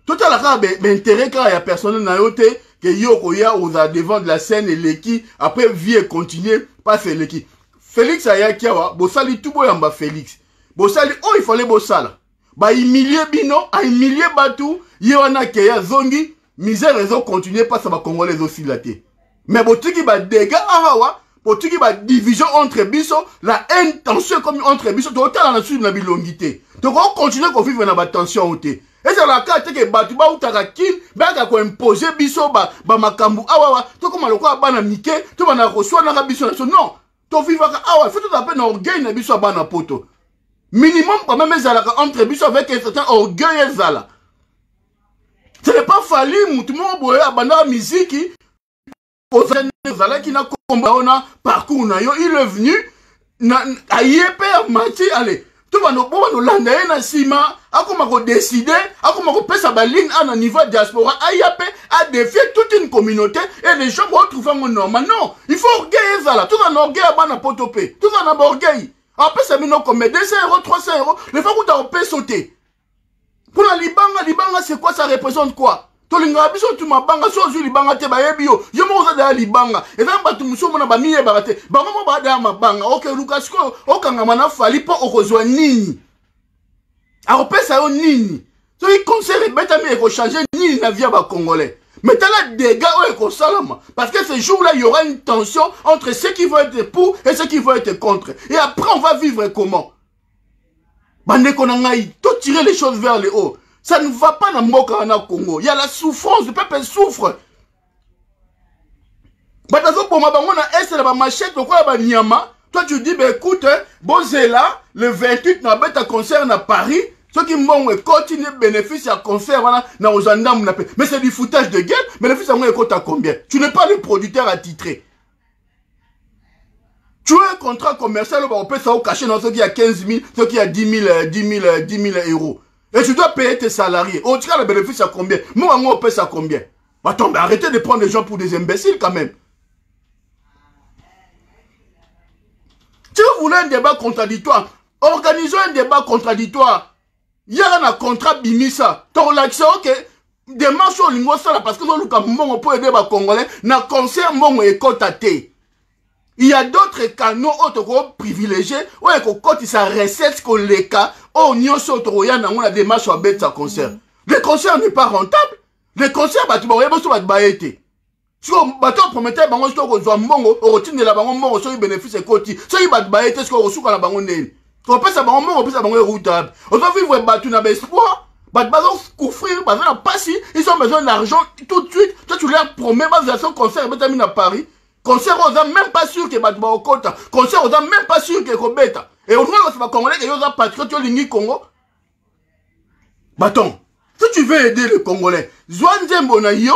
Tout la ka intérêt ka ya personnel na yote que yo koya aux devant de la scène et l'équipe après vie et continuer pas faire l'équipe. Félix Ayakiawa bosali tout boyamba Félix. Bosali oh il fallait bosala. Ba humilier bino, a humilier batu, yona ke ya zongi misère raison continuer pas ça va congolais aussi laté. Mais botiki ba dégâts awa pour tout qui va division entre biso, la haine, tension comme entre biso, tu as la suite de la bilongité. Donc on continue qu'on vive dans la tension. Et c'est la carte que Batuba ou Tarakin, Baga ko imposer biso, makambu, awa, tu comme le quoi, bana mike, tu vas reçoit na biso, non, tu vivre awa, faut tout à peine orgueil na biso bana poto. Minimum quand même entre biso avec un certain orgueil zala. Ce n'est pas fallu, tout le monde boye abandonner la musique. Qui n'a combat parcours na yo il est venu na ayepe mati allez tout va no bon landa na sima akoma ko décider akoma ko pesa baline à niveau diaspora ayepe a défier toute une communauté et les gens vont trouver normal non il faut orgueil ça tout un orgueil bana potopé tout un orgueil après ça mino comme 200 €, 300 €, les fois où tu as peut sauter pour la libanga c'est quoi, ça représente quoi? Tolinga biso tu mabanga so zu libanga te bayebi yo yo mo za da libanga et then batu musomo na bamiye barate ba mama ba da mabanga OK Lucas ko okanga mana fali po okozwa nini akopesa yo nini so il conseille beta mi ko changer nini na vie ba congolais mais t'as la dégâts ko salama parce que ce jour là il y aura une tension entre ceux qui vont être pour et ceux qui vont être contre et après on va vivre comment bande konangai to tirer les choses vers le haut. Ça ne va pas dans le Congo. Il y a la souffrance, le peuple souffre. Toi tu dis, écoute, Bozela, le 28, na bête concert à Paris. Ceux qui m'ont continué bénéfice à concert, dans aux andam. Mais c'est du foutage de gueule. Bénéfice à moi, écoute à combien? Tu n'es pas le producteur attitré. Tu as un contrat commercial, on peut ça cacher dans ceux qui a 15 000, ceux qui a 10 000 €. Et tu dois payer tes salariés. On tire le bénéfice à combien? Moi, on paye ça combien? Attends, mais arrêtez de prendre les gens pour des imbéciles quand même. Si vous voulez un débat contradictoire, organisons un débat contradictoire. Il y a un contrat bimisa. Ton l'accès, ok. Démarche au lingo ça parce que on peut aider les Congolais. Na concert mon écoute à thé. Il y a d'autres canaux autres privilégiés où il y a recette qu'on les cas où il y a une démarche à bête sa concert. Le concert n'est pas rentable. Le concert, tu vas voir, si on promettait bango sto ko zwa mbongo orotine la bango mbongo so bénéfice côté so y bat baete ce ko rosuka la bango nene ko pesa bango mbongo pesa bango routable on va vivre batu na espoir bat bazo couvrir bazo na passi ils ont besoin d'argent tout de suite toi tu leur promets base son concert betami na Paris concert on a même pas sûr que bat ba okota concert on a même pas sûr que ko beta et on voit que congolais que yo za patriote yo lingi Congo bâton si tu veux aider le Congolais Zwanzembo na yo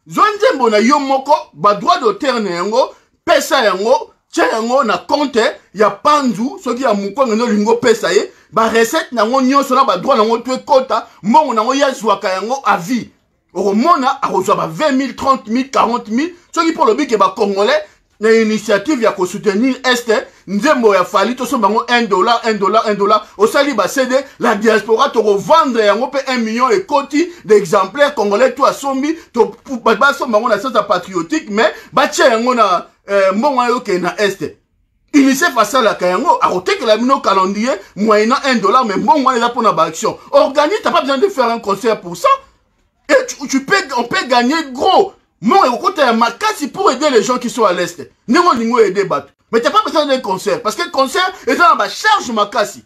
Zwanzembo na yo moko, ba droit d'auteur na yango, pesa yango, tia yango na compte, ya panzu, soki ya mukwa ngeno lingo pesa ye, ba recette na ngo nyonso na ba droit na ngo tue kota, mbongo na ngo ya zwaka yango à vie. Oromona, a reçoit ba 20 000, 30 000, 40 000, soki pour le but que ba Congolais, na initiative ya ko soutenir Est, nzembo ya fali, to so bango $1, $1, osali ba cede, la diaspora to revendre yango pe 1 million et koti d'exemplaires congolais to asombi, to ba so bango na sens patriotique, mais ba tia yango na mbongo yo ke na Est. Initié face à la kayango, a roté que la mino calendrier, moyennant $1, mais mbongo les a pour na action. Organise, t'as pas besoin de faire un concert pour ça. Et on peut gagner gros. Mon écoute ma casse pour aider les gens qui sont à l'Est. Néo lingo aider battu. Mais t'as pas besoin d'un concert. Parce que le concert, ils ont ma charge ma casse.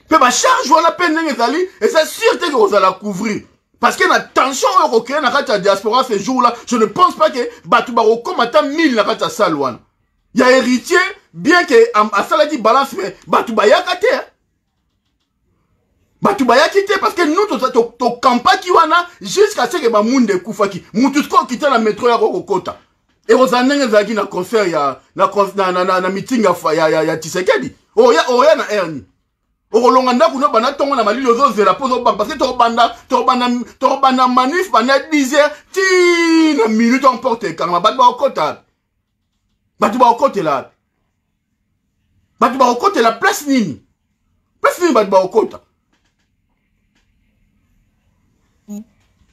Mais ma charge, on la peine et c'est sûr que vous allez la couvrir. Parce que la tension européenne dans la diaspora ce jour-là, je ne pense pas que Batu Baro comme à 1000 dans la salle. Il y a héritier, bien que à ça dit balance, mais Batu Baya kate. Batu Baya kite parce que nous, to campagne qui wana jusqu'à ce que ba monde kufaki. Mutusko quitte la métro ya Kokota. Et aux années zaki na concert ya na meeting ya Tshisekedi. Oya na erni. Orolonganda kuno bana tongo na malilo zo zela pozo bam parce que to banda manif bana 10h ti na minute on porte quand batu ba okota. Batu ba okota là. Batu ba okota la place nini. Place nini batu ba okota.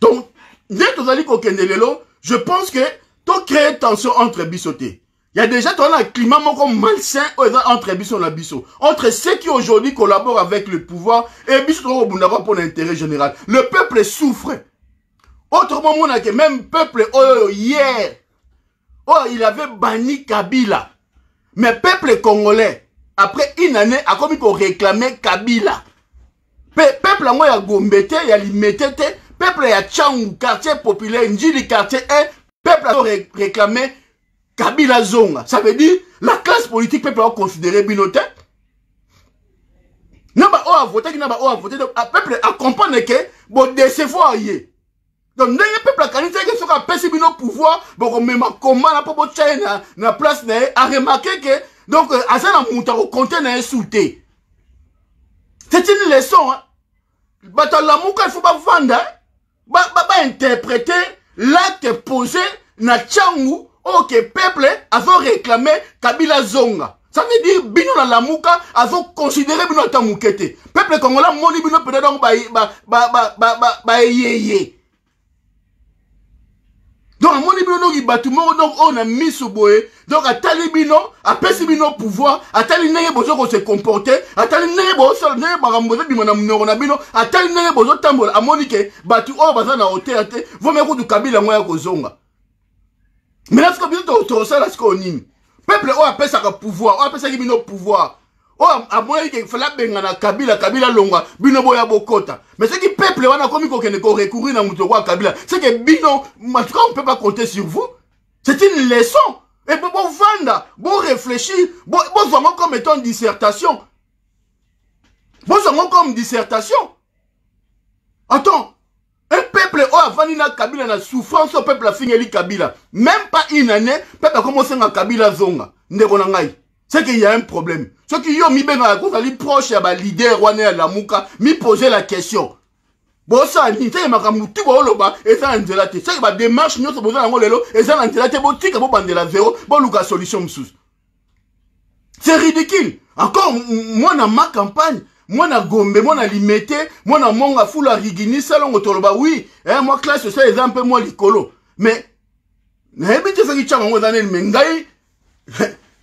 Donc, je pense que tu crées tension entre bissotés. Il y a déjà un climat malsain entre bissotés. Entre ceux qui aujourd'hui collaborent avec le pouvoir et bissotés pour l'intérêt général. Le peuple souffre. Autrement, on a que même peuple hier, il avait banni Kabila. Mais peuple congolais, après une année, a commis qu'on réclamait Kabila. Peuple en a gombete, il y a limetete. Peuple ya Tchangou, quartier populaire, Njili quartier 1, peuple a réclamé Kabila Zonga. Ça veut dire, la classe politique, peuple a considéré Binote. Non, bah, on a voté, donc, peuple a compris que, bon, décevoir yé. Donc, n'est peuple a canité que ce qu'on pèse bino pouvoir, bon, même comment la popo tchaïna, na place, a remarqué que, donc, à ça, la monta au compte n'a insulté. C'est une leçon, hein. Bah, dans la mouka, il faut pas vendre, hein. Bah, interpréter l'acte posé na Tchangou, ok, peuple, a réclamé Kabila Zonga. Ça veut dire, bino na lamuka, a considéré bino tamukete. Peuple congolais, moni bino peut-être donc, yé. Donc, moni bino donc, bâtiment, donc, on a mis sous boé. Donc, à talibino, à pesibino pouvoir, à talineye bozo qu'on se comporter, à talineye bozo, neye baramboze bimona mnorona bino, à talineye bozo tambola, à monique, batu, oh, bazana oteate, vous me du Kabila moya kozonga. Mais là, ce que vous avez ça, là, ce qu'on y peuple, oh, appelle ça pouvoir, oh, appelle ça bino pouvoir. Oh, à moi, il faut la bengana Kabila longa, bino boya bokota. Mais c'est que peuple, on a commis qu'on recourir dans notre roi Kabila. C'est que bino, en tout cas, on ne peut pas compter sur vous. C'est une leçon. Et bon vendre, bon réfléchir, bon vraiment comme étant dissertation. Bon vraiment comme dissertation. Attends, un peuple a vendu na Kabila na souffrance au peuple a fini Kabila. Même pas une année, peuple a commencé à Kabila Zonga. C'est qu'il y a un problème. Ceux qui ont mis ben à cause ali proche ya leader wane ya lamuka, mi poser la question. Bon ça ni te makamuti bo loba et ça ndela te. C'est que démarche nous se poser ngo lelo et ça ndela te bo tika bo bandela zéro, bo luka solution msous. C'est ridicule. Encore moi dans ma campagne, moi na Gombe, moi na Limete, moi na Monga Fula Rigini salon toloba oui, moi classe ça est un peu moins likolo. Mais na ebite ça ki tchanga ngo zanel mengai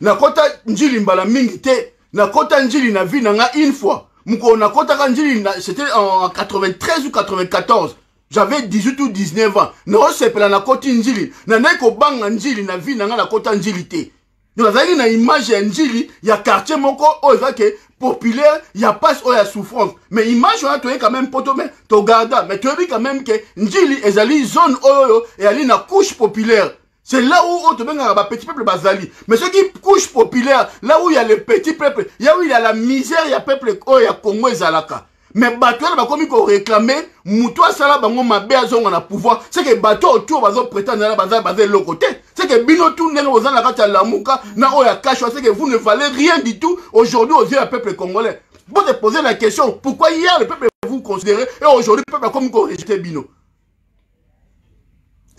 nakota njili mbala mingi te nakota njili na vie nanga une fois muko nakota ka njili c'était en 93 ou 94 j'avais 18 ou 19 ans no sepela nakoti njili na ndeko banga njili na vie nanga nakota njili te donc azali na image ya njili ya quartier moko ozake populaire ya passe o ya souffrance mais image on a trouvé quand même poto mais to garda mais tu as vu quand même que njili ezali zone oyo et ali na couche populaire. C'est là où on te met un petit peuple bazali. Mais ceux qui couche populaire, là où il y a le petit peuple, là où il y a la misère, il y a peuple, il y a Congo et Zalaka. Mais bateau, là, comme il faut réclamer, moutoua sala bango mabe azon on a pouvoir. C'est que bateau autour bazo prétendre là bazar l'autre côté. C'est que bino tout n'est aux la kata la mouka na oya cache. C'est que vous ne valez rien du tout aujourd'hui aux yeux du peuple congolais. Vous te posez la question pourquoi hier le peuple vous considérez et aujourd'hui le peuple comme il faut rejeter bino.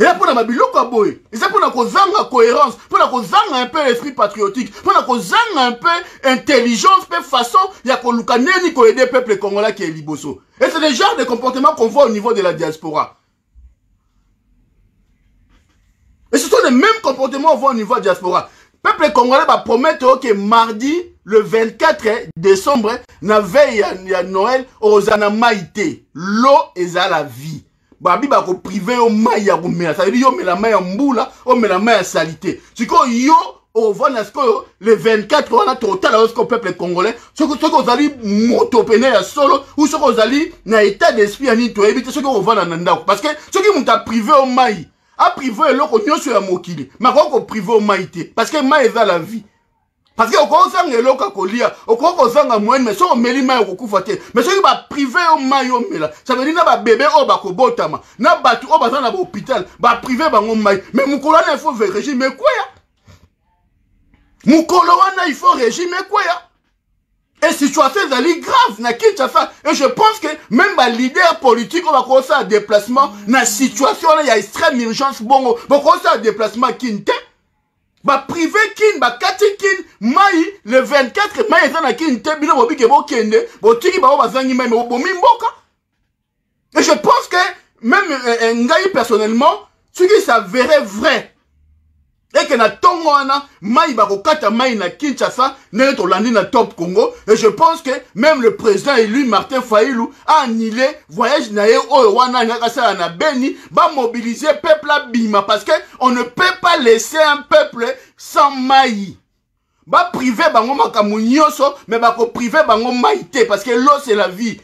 Et là, pour la biloko boy, et ça pour la cohérence, pour la un peu l'esprit patriotique, pour la un peu intelligence, peu façon, il y a qu'on ni qu'on aider le peuple congolais qui est liboso. Et c'est le genre de comportement qu'on voit au niveau de la diaspora. Et ce sont les mêmes comportements qu'on voit au niveau de la diaspora. Le peuple congolais va promettre que mardi, le 24 décembre, na veille à Noël, aux anamaïté. L'eau est à la vie. Babi ba ko privé au maïa rumela ça veut dire yo me la maïa mboula o me la maïa salité siko yo au vana sko le 24 on a total au peuple congolais soko zali motopene ya solo ou soko zali na état d'esprit ani to éviter soko au vana nanda parce que ce qui m'ta privé au maï a privé loko nyoso ya mokili makoko privé au maïté parce que maï va la vie. Parce que au consang et l'oka kolia, au consang à moyen, mais son melima au koufaté. Mais ce qui va priver au maillot mela, ça veut dire na ba bébé au bako botama, na batu au bazan na hôpital, ba privé bango maille. Mais moukolana il faut régime, mais quoi ya? Moukolana il faut régime, mais quoi ya? Et situation est grave, na Kinshasa. Et je pense que même les leaders politiques, on va commencer à déplacement, na situation, il y a extrême urgence, bon, on commencer à déplacement Kinte. Ba privé kin, ba kati kin, mai, le 24 mai, ezana kin, te bino bobi ke bo kende, bo tiki ba bazangi mai, bo mimboka. Et je pense que, même Ngaï personnellement, ce qui s'avérait vrai, et que na tongwana, mai ba kata mai na Kinshasa, n'est to landi na top Congo, et je pense que même le président élu Martin Fayulu a annulé voyage na ye wana ngakasa na Beni, ba mobiliser peuple à bima parce que on ne peut pas laisser un peuple sans maï. Ba privé bango makamu nyonso, mais ba ko privé bango maïté parce que l'eau c'est la vie.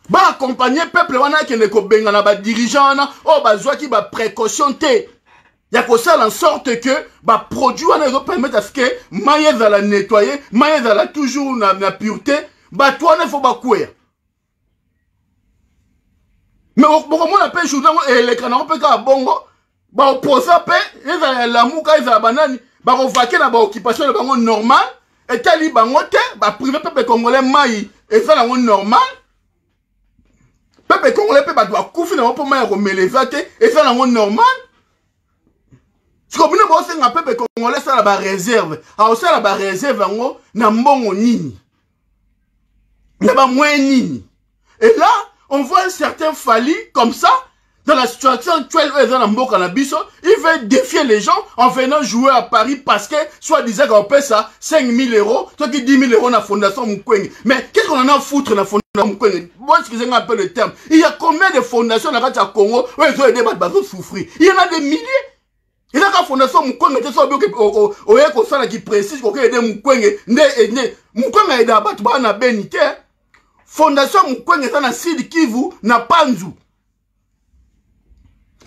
Ba accompagner peuple wana qui ne ko benga na ba dirigeant na o ba zwa ki ba précaution te. Ya ko ça en sorte que ba produit wana zo permettre à ce que maïe va la nettoyer, maïe va la toujours na pureté, ba toi ne faut pas courir. Mais comment on appelle journal et l'écran on peut ka bongo ba oposa pe eza la muka eza banani ba ko vaquer na ba occupation ba ngo normal et tali bango te ba privé peuple congolais maï eza la ngo normal. Peuple congolais peut pas couper dans pour moi remeleza te et ça là normal. Ce qu'on bino bosse nga peuple congolais ça la réserve. A ça la réserve ngo na mbongo nini. Na ba moins nini. Et là, on voit un certain Fali comme ça dans la situation actuelle où ils ont mboka na biso, il veut défier les gens en venant jouer à Paris parce que soit disait qu'on paie ça 5 000 €, soit qui 10 000 € na fondation Mukwege. Mais qu'est-ce qu'on en a à foutre na fondation Mukwege? Moi, excusez-moi un peu le terme. Il y a combien de fondations dans le Congo où ils ont aidé à souffrir? Il y en a des milliers. Il y a une fondation Mukwege qui précise qu'on a aidé Mukwege. Mukwege a aidé à battre na Benite. Fondation Mukwege est dans Sud Kivu na Panzu.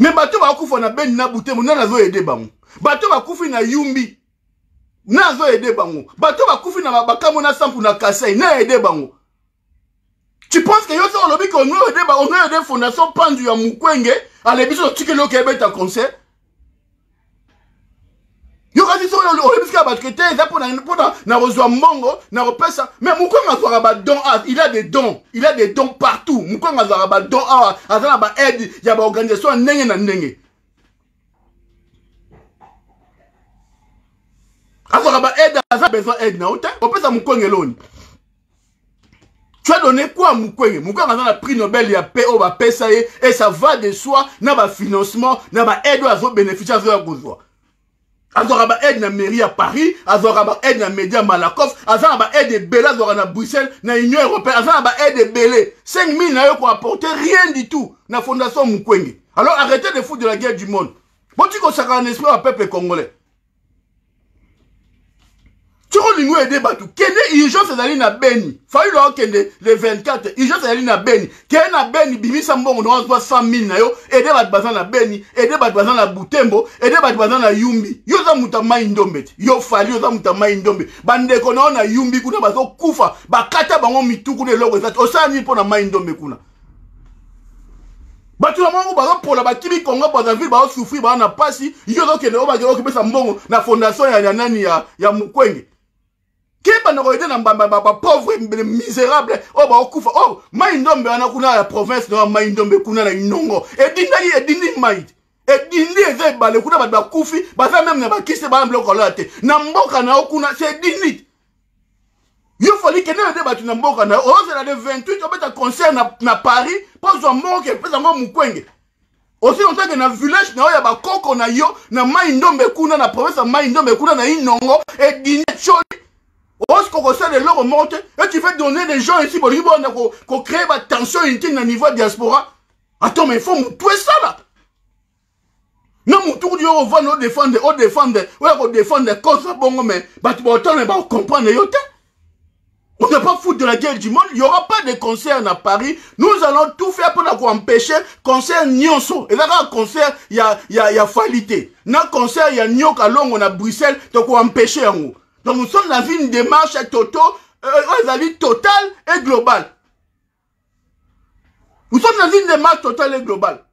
Mais bateau va koufa na ben na bouté mon na zo aider bango. Bateau va koufi na Yumbi. Na zo aider bango. Bateau va koufi na Babakamo na Sampu na Kasai na aider bango. Tu penses que yo so lobi ko no aider bango, on aider fondation Pandu ya Mukwege, à l'ébiso tike lo kebe ta concert. Yo kasi so lo biska batkete za pour na rozwa mbongo, na repesa, mais Mukwege azwa ba don, il a des dons, il a des dons partout. Mukwege azwa ba don, azana ba aide, ya ba organisation ndenge na ndenge. Azwa ba aide, azana besoin aide na ota, opesa Mukwege loni. Tu as donné quoi à Mukwege? Mukwege azana prix Nobel ya paix au ba pesa et ça va de soi na ba financement, na ba aide azo bénéficier azo ya kozwa. Azora aide na mairie à Paris, azora aide na média Malakoff, azora aide de Bela, azora na Bruxelles, na Union Européenne, azora aide de Belé. 5 000 n'a pas apporté rien du tout na fondation Mukwege. Alors arrêtez de foutre de la guerre du monde. Bon, tu consacres un esprit au peuple congolais. Tu as aider Batou. Kende urgence d'aller na Beni. Faille leur kende le 24. Urgence d'aller na Beni. Kende na Beni bimi sambongo no doit 100 000 na yo. Aider bat bazan na Beni. Aider bat bazan na Butembo. Aider bat bazan na Yumbi. Yo za mutama indombe. Yo fali yo za mutama indombe. Bande kono na Yumbi kuna bazo kufa. Bakata bango mituku ne logo zati. Osani po na maindombe kuna. Batu na mongo bazo pola bakibi Kongo bazo ville bazo souffrir bazo na pasi. Yo zo kende o bazo kipesa mbongo na fondation ya nani ya Mukwege. Qui est pas pauvre misérable oh bah okufa oh maindombe ana kuna la province no maindombe kuna na inongo edindi maid edindi eze bale kuna ba kufi ba même na ba kisse ba mbloko late na mboka na okuna c'est dindi yo fali que na de batu na mboka na oh c'est la de 28 on beta concert na Paris pour zo mboka pesa ngo Mukwege aussi longtemps que na village na ya ba koko na yo na maindombe kuna na province maindombe kuna na inongo edindi choli. Lorsqu'on reçoit de l'euro monte, et tu veux donner des gens ici pour créer la tension intime au niveau diaspora. Attends, mais il faut tout ça là. Non, mon tour du on va nous défendre, on défendre des causes à bon, mais tu vas comprendre. On ne va pas foutre de la guerre du monde. Il n'y aura pas de concert à Paris. Nous allons tout faire pour empêcher concert Nyonso. Et là, un concert, il y a falité. Dans le concert, il y a Nyok à Londres, à Bruxelles, donc on empêcher en haut. Donc nous sommes dans une démarche totale et globale. Nous sommes dans une démarche totale et globale.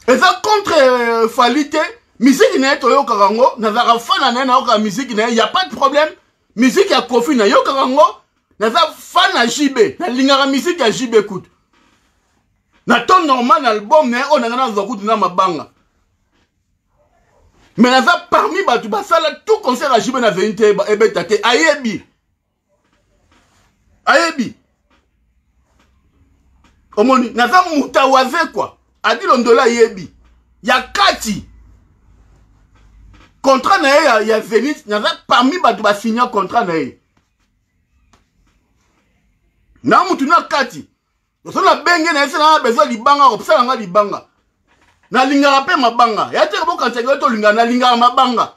Et ça contre falité, musique n'est pas yo karango, nazara fan na na musique il y a pas de problème. Musique ya Kofi na yo karango, nazara fan na JB, na lingara musique ya JB écoute. Na ton normal album mais on a na zokutu na mabanga. Mais là, parmi tout concert à Jibé na vérité ebetake ayebi. Ayebi. Omoni, naza mutawaze quoi. Adi londola ayebi. Ya kati. Contrat na ya Zenith, naza parmi batu ba signer contrat na ye. Na mutu na kati. Nous na benge na ese na besoin libanga, opsala nga libanga. Na lingara pe mabanga ya te ko kantsega to lingara na lingara mabanga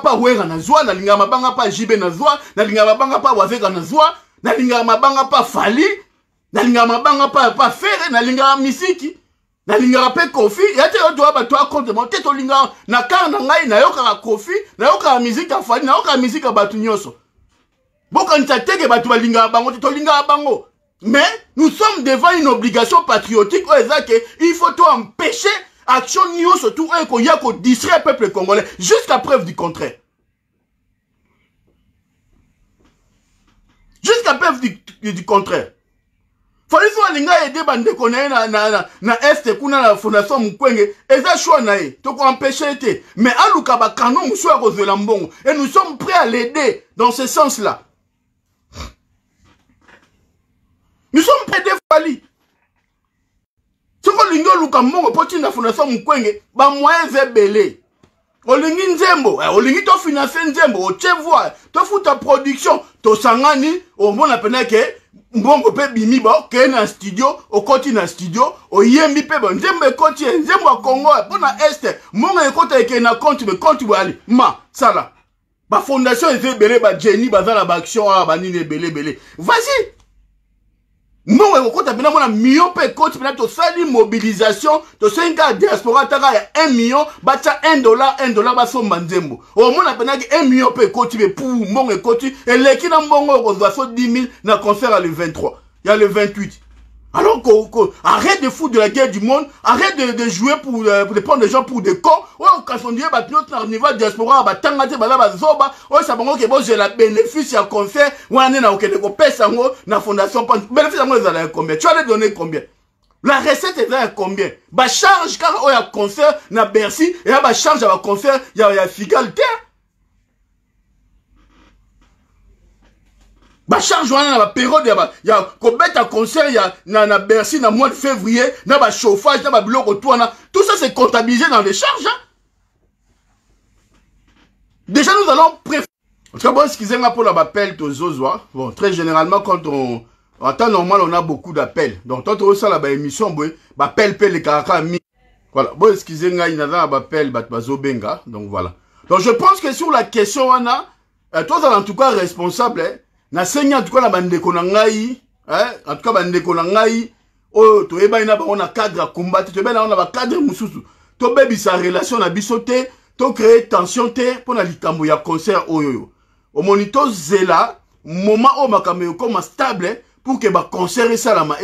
pa wera na zwa na lingara mabanga pa jibe na zwa na lingara mabanga pa wazeka na zwa na lingara mabanga pa fali na lingara mabanga pa fere na lingara misiki na lingara pe Kofi ya te to ba to compte mo te to lingara na kar na ngai na yoka Kofi na yoka musique ya fali na yoka musique ya batu nyoso boka ntateke batu ba lingara bango te to lingara bango. Mais nous sommes devant une obligation patriotique. Il faut tout empêcher action nous surtout qu'il y a qu'on distrait le peuple congolais jusqu'à preuve du contraire. Jusqu'à preuve du contraire. Fallait soit linga aider bande connaît na est kuna la fondation Mukwege et ça choix nae to ko empêcher mais aluka ba kanon muso a kozela mbongo et nous sommes prêts à l'aider dans ce sens-là. Nous sommes près des fali. Si vous lingo lukambo poti na fondation Mukwege, ba moyens ebele. Olingi nzembo, olingi to financer nzembo, o chevoa, to futa production, to sangani, o mona pena ke mbongo pe bimi ba ke na studio, o koti na studio, o yembi pe ba nzembo koti, nzembo a Congo, pona este, monga ekota ke na compte me compte wali. Ma sala. Ba fondation ebele ba Jenny bazala ba action ba nini ebele. Vas-y. Non, on compte maintenant mon million pe coach maintenant to sali mobilisation to 5 diaspora taka ya 1 million bacha $1 ba so manzembo. O mona pena ki 1 million pe coach be pour mon coach et leki na mbongo ko so 10 000 na concert à le 23. Il y a le 28. Alors arrête de foutre de la guerre du monde, arrête de jouer pour de prendre des gens pour des cons. Ouais, quand on dit bah notre niveau diaspora bah tangate bah là bah zoba, ouais ça bon que bon j'ai la bénéfice à concert, ouais on est na okende ko pesa ngo na fondation bénéfice ngo ils allaient combien? Tu allais donner combien? La recette est à combien? Bah charge car il y a concert na Bercy et bah charge à concert il y a Figalité. Ba charge wana na période ya ko beta concert ya na Bercy na mois de février, na ba chauffage, na ba biloko tourna, tout ça c'est comptabilisé dans les charges. Hein? Déjà nous allons préférer. En tout cas, bon, excusez-moi pour l'appel de Zozwa. Bon, très généralement quand en temps normal on a beaucoup d'appels. Donc quand on a la émission, bon, appel les caractères. Voilà. Bon, excusez-moi, il y a un appel Benga. Donc voilà. Donc je pense que sur la question on a toi en tout cas responsable. Hein, na senya en tout cas la bande konangai, hein, en tout cas bande konangai, oh to eba ina ba on a cadre à combattre, to eba na on a cadre mususu. To bebi sa relation na bisoté, to créer tension té pour na likambo ya concert oyoyo. Au monitor zela, moment o makambo comme stable pour que ba concert et salama.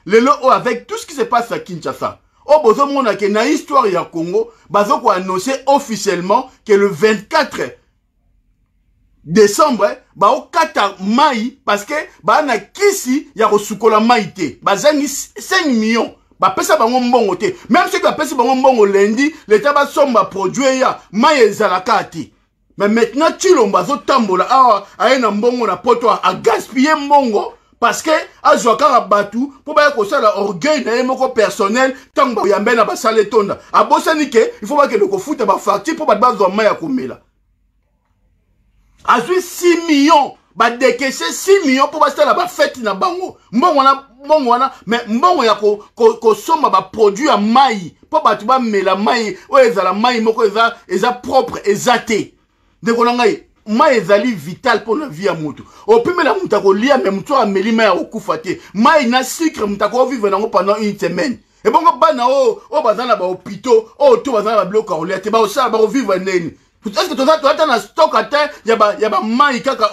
Lelo o avec tout ce qui se passe à Kinshasa. Oh bozo mona ke na histoire ya Congo, bazo ko annoncer officiellement que le 24 décembre, ba o kata mai parce que ba na kisi ya ko sukola mai te. Ba zangi 5 millions. Ba pesa bango mbongo te. Même si ba pesa bango mbongo lundi, l'état ba somba produit ya mai ezalaka te. Mais maintenant Chilomba zo tambola a na mbongo na poto a gaspiller mbongo parce que azwaka batu pour ba ko sala orgueil na yemoko personnel tango ya mbena ba sale tonda. A bosani ke il faut pas que le ko futa ba facture pour ba bazwa mai ya komela. Azui 6 millions, ba décaisser 6 millions pour passer la fête na bango. Mbongo wana, mais mbongo ya ko soma ba produit à mai. Pour ba tu ba mela mai, o ezala mai moko eza propre, ezate. Ndeko ngai, mai ezali vital pour la vie ya mutu. O pimela mutu ko lia mais mutu a meli mai okufa te. Mai na sucre mutu ko vivre nango pendant une semaine. Et bon bana bazana ba hôpitaux, to bazana ba bloc ko lia te ba o sa ba vivre neni. Est-ce que tu as un stock à terre, il y a mai kaka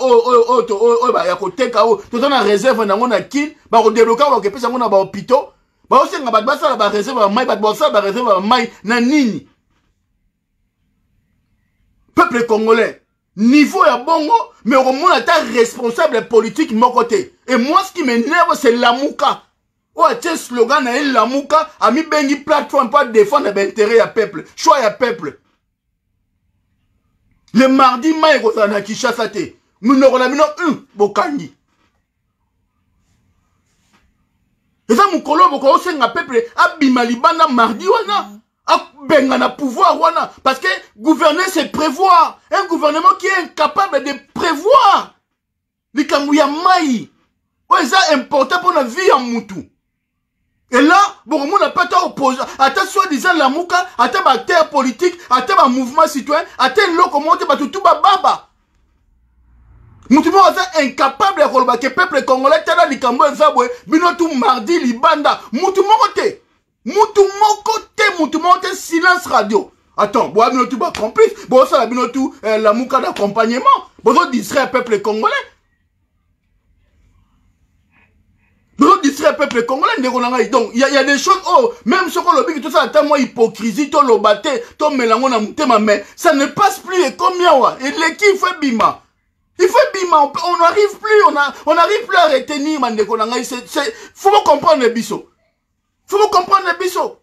ya koteka tu as une réserve na ngona kin ba ko débloquer ba ke pesa ngona ba hôpitaux ba osenga ba basa ba réserve mai ba bossa ba réserve mai na nini. Peuple congolais niveau ya bongo mais au moins ta responsable politique mon côté. Et moi ce qui m'énerve c'est Lamuka. Oh tiens slogan na Lamuka a mis bengi plateforme pour défendre l'intérêt ya peuple, choix ya peuple. Le mardi, maï na Kinshasa te. Nous n'aurons bokandi. Et ça, mon colo, boko senga peuple, abima libana mardi wana. Benga na pouvoir wana. Parce que gouverner, c'est prévoir. Un gouvernement qui est incapable de prévoir. Likambu ya maï. Ouais, ça important pour la vie en moutou. Et là, bon, on n'a pas opposé, attends, soi-disant la mouka, attends, acteur politique, attends, mouvement citoyen, attends, locomotive, tout baba. Moutoumou, c'est incapable de que peuple congolais, t'as dit qu'en bon zaboué, binotou mardi, libanda, moutoumou côté, silence radio. Attends, bon, binotou ba complice, bon, ça, binotou, la mouka d'accompagnement, bon, on distrait peuple congolais. Distrait peuple congolais. Donc il y a des choses, même ce qu'on lobby tout ça attends moi hypocrisie to lobate to melango na mutema mais ça ne passe plus et combien et l'équipe fait bima. Il fait bima, on n'arrive plus, on n'arrive plus à retenir mandeko na ngai c'est faut comprendre le biso. Faut comprendre le biso.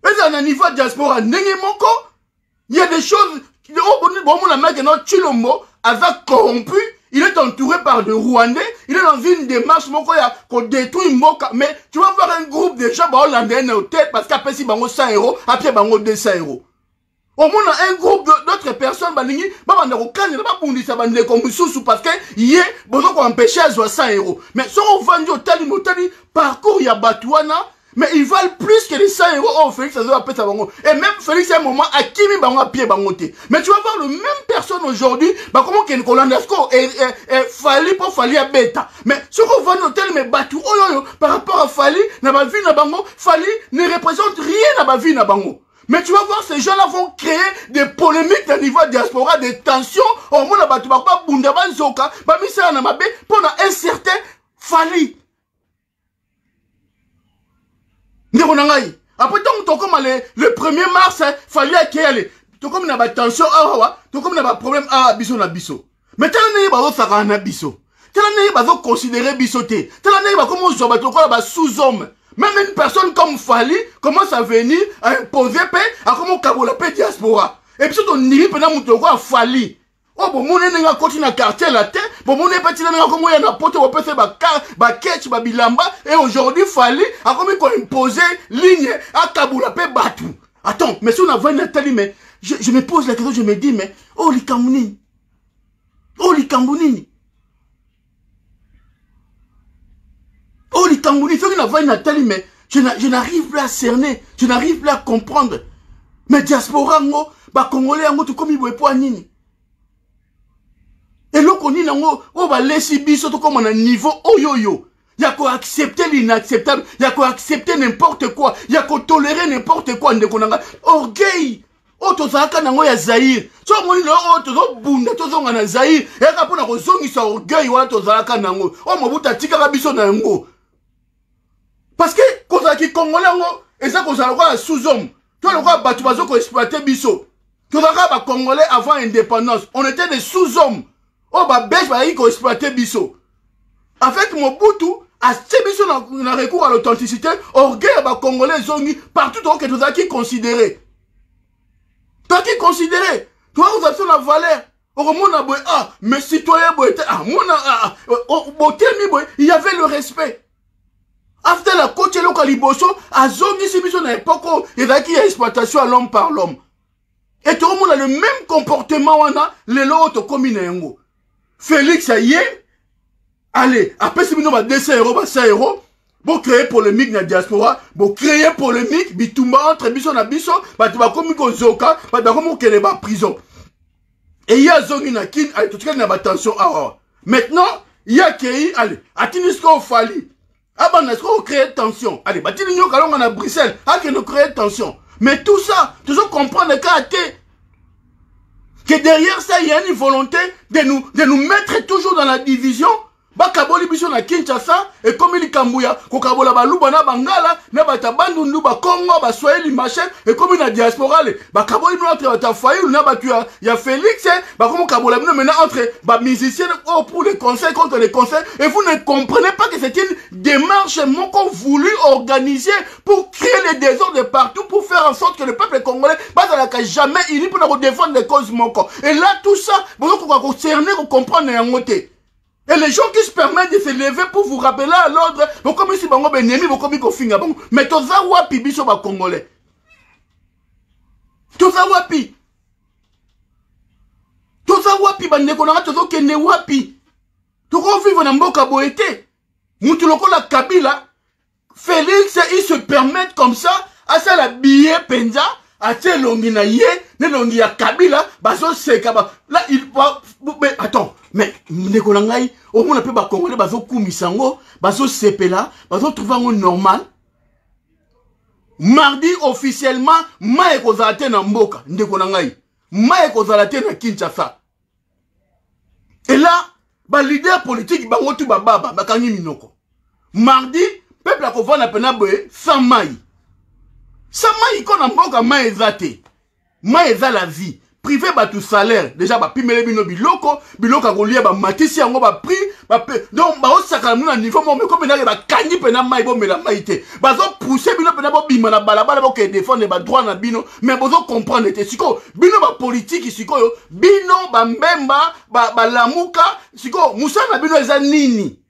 Et à un niveau diaspora ndenge moko, il y a des choses bon la mec non Chilombo avec corrompu. Il est entouré par des Rwandais. Il est dans une démarche qu'on détruit Moka. Mais tu vas voir un groupe de gens hollandais au tête parce qu'après si bango 100 €, après bango 200 €. Au moins un groupe d'autres personnes balingi banda ko kanya ba bundi sa bande ko mususu parce que yé bozo ko empêcher à 100 €. Mais si on vend au tali parcours ya Batouana. Mais ils valent plus que les 100 €. Oh, Félix, ça doit ça bango. Et même Félix, à un moment, à qui mi bango à pied bangoté. Mais tu vas voir le même personne aujourd'hui, bah, comment qu'il y a une Colandasco et Fali pour Fali à bêta. Mais ce qu'on voit l'hôtel, mais Batou, par rapport à Fali, n'a pas vu na bango, Fali ne représente rien n'a pas vu na bango. Mais tu vas voir, ces gens-là vont créer des polémiques à niveau diaspora, des tensions. Au moins, Batou, bah, Bundaban Zoka, bah, Missa Namabe, pour un certain Fali. Après, tant que le 1er mars, il fallait qu'il y ait. Comme na tension, comme na problème, biso na biso. Mais tel n'est pas ça na biso. Tel n'est pas considéré bisoté. Tel n'est pas comme on sous-homme. Même une personne comme Fali commence à venir à imposer paix à comme Kabola paix diaspora. Et puis on n'y peut pas Fali. Oh, bon, mon n'a pas na quartier la terre. Bon, mon n'est pas tiré dans comment il y a n'importe où, on peut faire ba ketch, ba bilamba. Et aujourd'hui, fallait, à combien qu'on imposait ligne à Kaboula, pe Batou. Attends, mais si on a vu Nathalie, mais je me pose la question, je me dis, mais, oh, les Camerounais. Oh, les Camerounais. Oh, les Camerounais, il faut qu'on a vu Nathalie, mais je n'arrive plus à cerner, je n'arrive plus à comprendre. Mais diaspora, ba Congolais, tout comme il veut pas nini. Et là, on dit, on va laisser biso tout comme on a un niveau oyoyo. Il y a quoi accepter l'inacceptable, il y a quoi accepter n'importe quoi, il y a quoi tolérer n'importe quoi. Orgueil. Oh, tu as un ya Zahir. Tu as un bunda, tu as un Zahir. Et après, on a un orgueil, tu as un nango. Oh, mon bout, tu as biso nango. Parce que, quand on a qui Congolais, et ça, quand on a un sous-homme, tu as le droit à battre, tu as exploité biso. Tu as un Congolais avant l'indépendance. On était des sous-hommes. Oh, bah, bêche, bah, il faut exploiter biso. Avec Mobutu, à ce biso, on a recours à l'authenticité, orgueil, bah, Congolais, zongi, partout, donc, tu as qui considéré. Tu as qui considéré. Toi, vous avez la valeur. Ah, mais citoyen, il y avait le respect. Après la côte, le caliboso, à zongi, si biso, n'a pas il y a qui exploitation à l'homme par l'homme. Et tout le monde a le même comportement, on a, les lots, comme il Félix, ça y est. Allez, après, si nous avons 200 €, 100 €, bon, créer polémique dans la diaspora, bon, créer polémique, bitumba entre biso na biso, bah, tu vas comme qu'on zoka, bah, tu vas comme qu'on est en prison. Et il y a zone na kin, allez, tout le monde a attention, ah, maintenant, il y a qui, allez, atinisko fali. Ah, bah, n'est-ce qu'on crée tension? Allez, bah, tinigno kalonga na Bruxelles, ah, que nous créons tension. Mais tout ça, toujours comprendre que derrière ça, il y a une volonté de nous mettre toujours dans la division. Bakaboli biso na Kinshasa, et comme il Kambuya, kokabola baluba na bangala, na batabandu nuba Congo, ba Swahili machin, et comme il a diaspora, bakaboli nous entre ta faille, na batu ya Félix, bakomo kabola nous maintenant entre ba musiciens pour les conseils contre les conseils, et vous ne comprenez pas que c'est une démarche qu'on voulu organiser pour créer les désordres de partout, pour faire en sorte que le peuple congolais n'a jamais uni pour défendre les causes manquantes. Et là, tout ça, vous concerner, vous comprenez en côté. Et les gens qui se permettent de se lever pour vous rappeler à l'ordre, vous comme si vous avez vous comme si vous mais tu as wapi biso ba Congolais. Tu as wapi. Tu as wapi bande konanga tu as kende wapi. Tu as vivre dans mboka boete. Mutu lokola Kabila, Félix, ils se permettent comme ça à ça la billet penza. Atie longi na ye, ne longi ya Kabila, baso seka ba. Là, il va, mais attends, mais, ndeko nangai, au moins, on peut pas Congolais, baso kumisango, baso sepela, baso trouvango normal. Mardi, officiellement, ma ekozalate na mboka, ndeko nangai. Ma ekozalate na Kinshasa. Et là, ba leader politique, bango tu baba, bakangi minoko. Mardi, peuple a kovana na penaboe, sans maï. Ça m'a y qu'on a mboka ma ezate. Ma eza la vie. Privé ba tout salaire. Déjà ba pimele bino biloko kolia ba matisi yango ba prix ba donc ba osaka na niveau mo mais comme na ba kangi pena mai bo mela maite. Ba zo pousser bino pena bo bima na balabala bo ke défendre ba droit na bino mais bozo comprendre te siko bino ba politique siko yo bino ba mbemba ba lamuka siko musa na bino eza nini.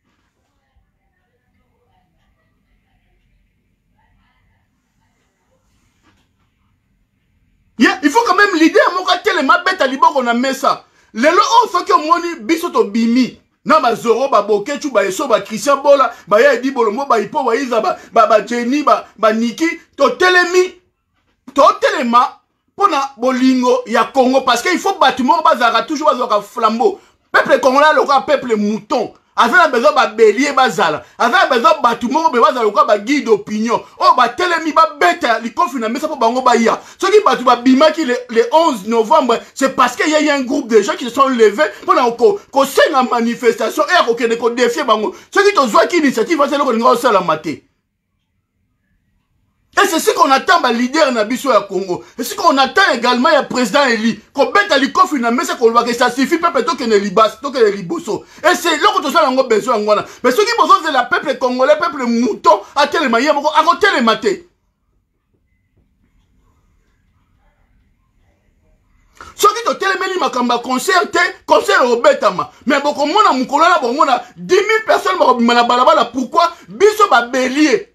Yeah, il faut quand même l'idée à mon cas tellement bête à l'ibon qu'on a mis ça. Les lots, on fait que moni bisoto bimi. Na ba Zoro, ba Bokechu, ba Eso, ba Christian Bola, ba ya Edi Bolomo, ba Ipo, ba Isa, ba Jenny, ba Niki, to telema, pona bolingo ya Congo, parce qu'il faut bâtiment, ba Zara, toujours ba flambeau. Peuple congolais, le peuple mouton. Avec besoin de bélier bazala, avec besoin de bâtiment, besoin de guide d'opinion. Oh, bah, telemi ba bête, les confins, mais ça pour bango ba ya. Ce qui bat ba bima qui le 11 novembre, c'est parce qu'il y a un groupe de gens qui se sont levés pendant qu'on sait la manifestation et qu'on défie bango. Ce qui te voit qui initiative, c'est le qu'on a la maté. Et c'est ce qu'on attend bah leader na biso ya Congo. Et ce qu'on attend également ya président Eli. Qu'on bête à l'ikofi na mais c'est qu'on voit que ça suffit peuple to que ne libas, to que ne liboso. Et c'est là que tu as encore besoin ngwana. Mais ce qui besoin c'est la peuple congolais, peuple mouton à tellement y a beaucoup à côté les maté. Ce qui totelemeli makamba concert te concert obetama mais bokomona mukolo na bomona 10 000 personnes bakobima na balabala pourquoi biso babelier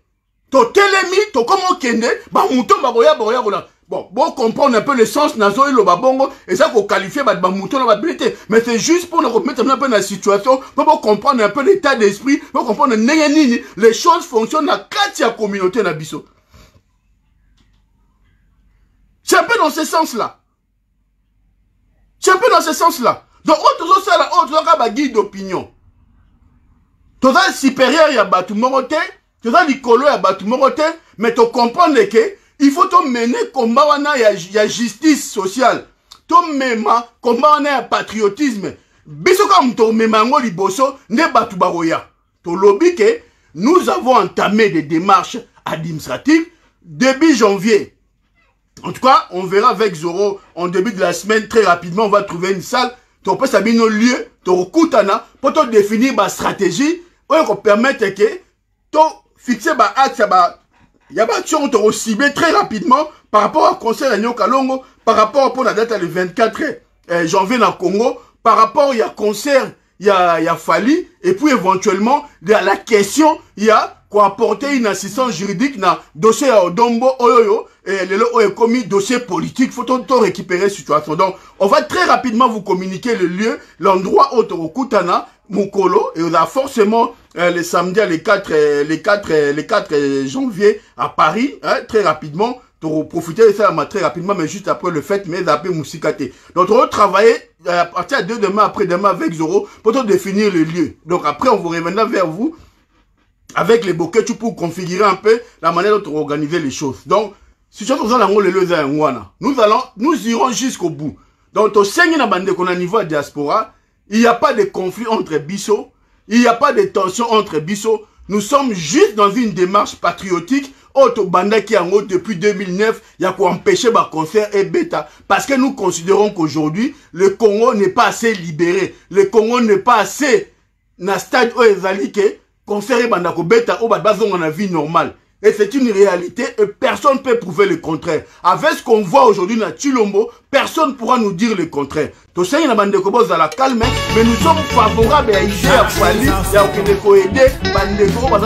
totelemi tokomo kende ba muto bakoya kola bon comprendre un peu le sens nazo ilo babongo et ça ko qualifier ba muto na babilité mais c'est juste pour nous remettre un peu dans la situation pour comprendre un peu l'état d'esprit pour comprendre nini les choses fonctionnent na kati ya communauté na biso. C'est un peu dans ce sens-là. C'est un peu dans ce sens-là. Donc, autre ça, là, autre guide d'opinion. Tu as supérieur, il y a batu morote, tu as l'icolo, il y a batu morote, mais tu comprends que il faut te mener combat, il y a justice sociale. Tu mènes combat, il y a patriotisme. Biso comme tu mènes liboso, ne batu baroya. Tu lobby que nous avons entamé des démarches administratives début janvier. En tout cas, on verra avec Zoro en début de la semaine, très rapidement, on va trouver une salle, tu peux savoir nos lieux, tu recoutana, pour te définir ma stratégie, pour permettre que tu fixer ma axe, il y a une action qui ciblée très rapidement par rapport à concert à Nyokalongo, par rapport à la date le 24 janvier dans le Congo, par rapport il y a concert, il y a Fali, et puis éventuellement, la question, il y a quoi apporter une assistance juridique dans le dossier à Odombo, Oyoyo, et le commis dossier politique, faut tout récupérer la situation. Donc, on va très rapidement vous communiquer le lieu, l'endroit où Kutana, Mukolo, et on a forcément le samedi, les 4 janvier à Paris, hein, très rapidement, pour profiter de ça très rapidement, mais juste après le fait, mais d'après Moussikate. Donc, on va travailler à partir de demain, après-demain avec Zoro, pour tout définir le lieu. Donc, après, on vous reviendra vers vous avec les bouquets pour configurer un peu la manière dont on organiser les choses. Donc, si nous irons jusqu'au bout. Donc, au sein de niveau de diaspora, il n'y a pas de conflit entre Bisso, il n'y a pas de tension entre Bisso. Nous sommes juste dans une démarche patriotique. Auto Banda qui en haut depuis 2009, il y a quoi empêcher ma concert et bêta. Parce que nous considérons qu'aujourd'hui, le Congo n'est pas assez libéré. Le Congo n'est pas assez na stade où ezalike concert et banda ko bêta au bazon dans la vie normale. Et c'est une réalité et personne ne peut prouver le contraire. Avec ce qu'on voit aujourd'hui dans Chilombo, personne ne pourra nous dire le contraire. Tout ça, il y a des choses à la calme, mais nous sommes favorables à l'idée à Fali, il y a aider, Bandeko, la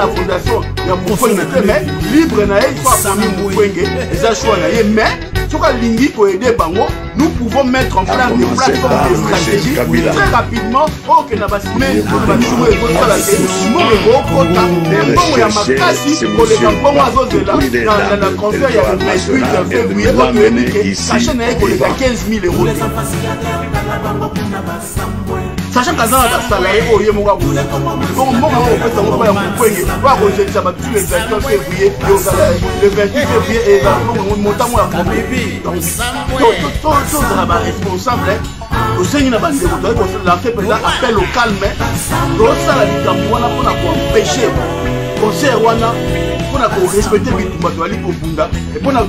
fondation, il y a Moufouenge, mais libre, il faut apprendre Moufouenge, les achats, mais, sur la ligne pour aider Bango, nous pouvons mettre en place des plateformes de stratégie très rapidement, pour que nous puissions jouer le 15 000 euros. Sachant qu'à ça, salaire au lieu de mon bon, le 28 février et montant responsable au sein de la bande de appel au calme. Ça la empêcher concert wana pour respecter les et pour la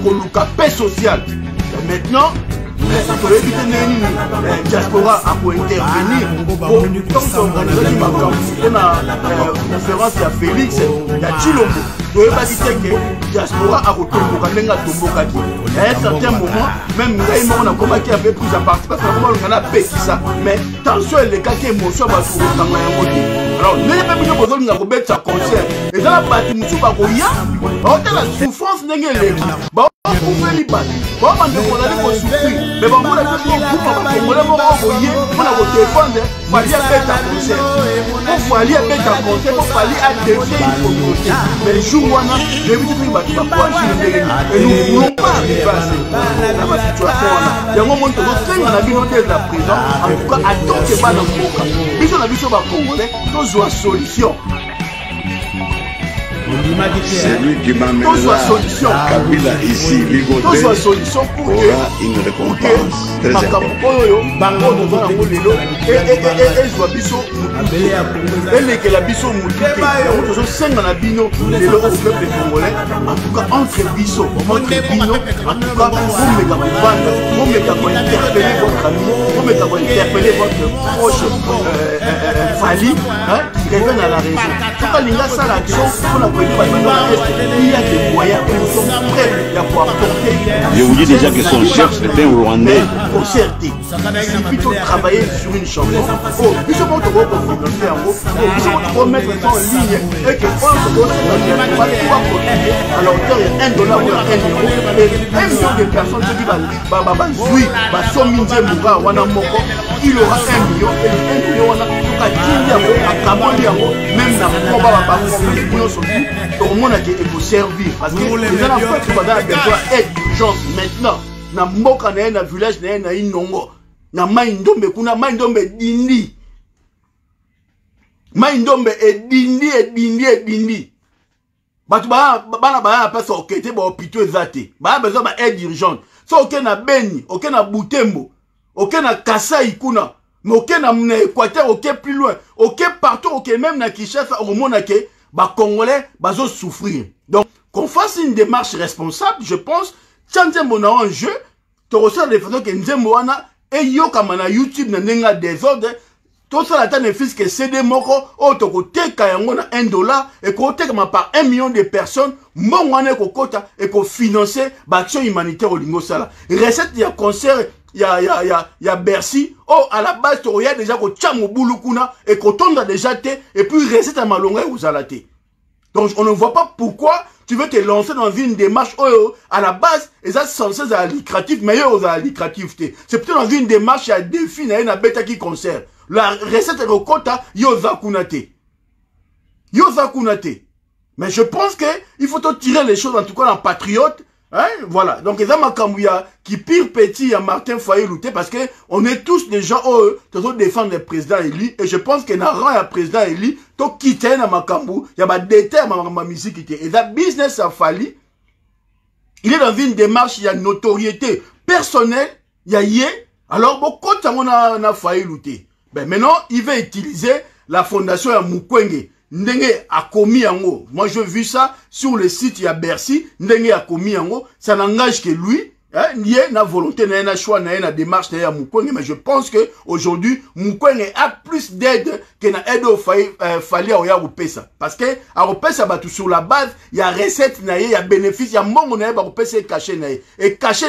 paix sociale. Maintenant, pour éviter la diaspora à intervenir pour organiser une conférence à Félix, il y a Chilombo. Je ne vais pas dire que la diaspora a retomboka. À un certain moment, même nous avons qui avait pris sa participation, on a payé ça. Mais tension et les cas qui émotion, alors, nous n'avons pas besoin de remettre sa concert. Et dans la partie, nous sommes la souffrance n'est pas on fait les battes. On va souffrir. Mais on va défendre. Mais les jours où on a et nous ne voulons pas arriver à cette situation. Il y a un moment où on a vu la prison. En tout cas, à tant que pas dans le monde. Ils ont vu sur ma congolais, nous avons solution. C'est lui qui m'amènera Kabila ici, Ligoté, aura une récompense très importante. En tout cas, entre Bisso, interpeller votre ami, pour interpeller votre proche Fali, qui revienne à la région. Tout cas, il y a ça l'action pour la politique. Il y a des moyens qui sont prêts à pouvoir porter. Je vous dis déjà que son chef, c'était un Rwandais. Concerté. C'est plutôt travailler sur une chanson. Oh, ils sont bons de financer en gros. Ils sont bons de mettre ça en ligne. Et que on se donne à la hauteur de $1 ou $1. Et 1 million de personnes qui vont jouer, il aura 1 million. Et le 1 million, on a tout à dire, même dans le combat, tout le monde a été servir. Parce que les gens ont besoin d'urgence maintenant. Na mboka na ye na village na ye na inongo na mai ndombe kuna mai ndombe dindi mai ndombe edindi batu bana ba pesa okete ba hôpital ezate ba besoin ba aide urgente so oke na Beni oke na Butembo oke na Kasai kuna mais oke na Équateur oke plus loin oke partout oke même na Kinshasa au monde ke ba congolais bazo souffrir. Donc qu'on fasse une démarche responsable, je pense. Tchanzembo na un jeu, tu reçois des photos que Nzembo wana et yo comme na YouTube na nenga désordre, tout ça la tane fils que CD moko o to ko teka yango na $1 et ko teka ma par 1 million de personnes, mon wana ko kota et ko financer ba action humanitaire au lingo sala. Recette ya concert ya Bercy, oh à la base tu regardes déjà ko tchamo bulukuna et ko tonda déjà te et puis recette à malonga ou zalate. Donc on ne voit pas pourquoi tu veux te lancer dans une démarche à la base, et ça c'est censé être lucratif, mais il y a lucratif. C'est plutôt dans une démarche à défi, il y a une bêta qui concerne. La recette est au quota, yoza kunate. Mais je pense qu'il faut tirer les choses, en tout cas en patriote. Hein, voilà. Donc, les Amakambouya qui pire petit à Martin Foyer Louté parce que on est tous des gens qui défendent le président élu. Et je pense que dans le président élu, tu quittes un Amakambou, il y a des termes à ma musique qui était. Et ça, business a fallu. Il est dans une démarche, il y a une notoriété personnelle, il y a yé. Alors, bon, quand on a Foyer Louté, ben maintenant, il va utiliser la fondation à Mukwenge. Ndenge a commis yango. Moi, je vu ça sur le site, il y a Bercy. Ndenge a commis yango. Ça n'engage que lui. Il y a une volonté, il y a un choix, il y a une démarche, il y a Mukwege. Mais je pense que aujourd'hui, Mukwege a plus d'aide que na aide au Fali à Pesa. Parce que à Pesa, sur la base, il y a recette, il y a bénéfice, il y a mon monnaie, Pesa est caché. Et caché,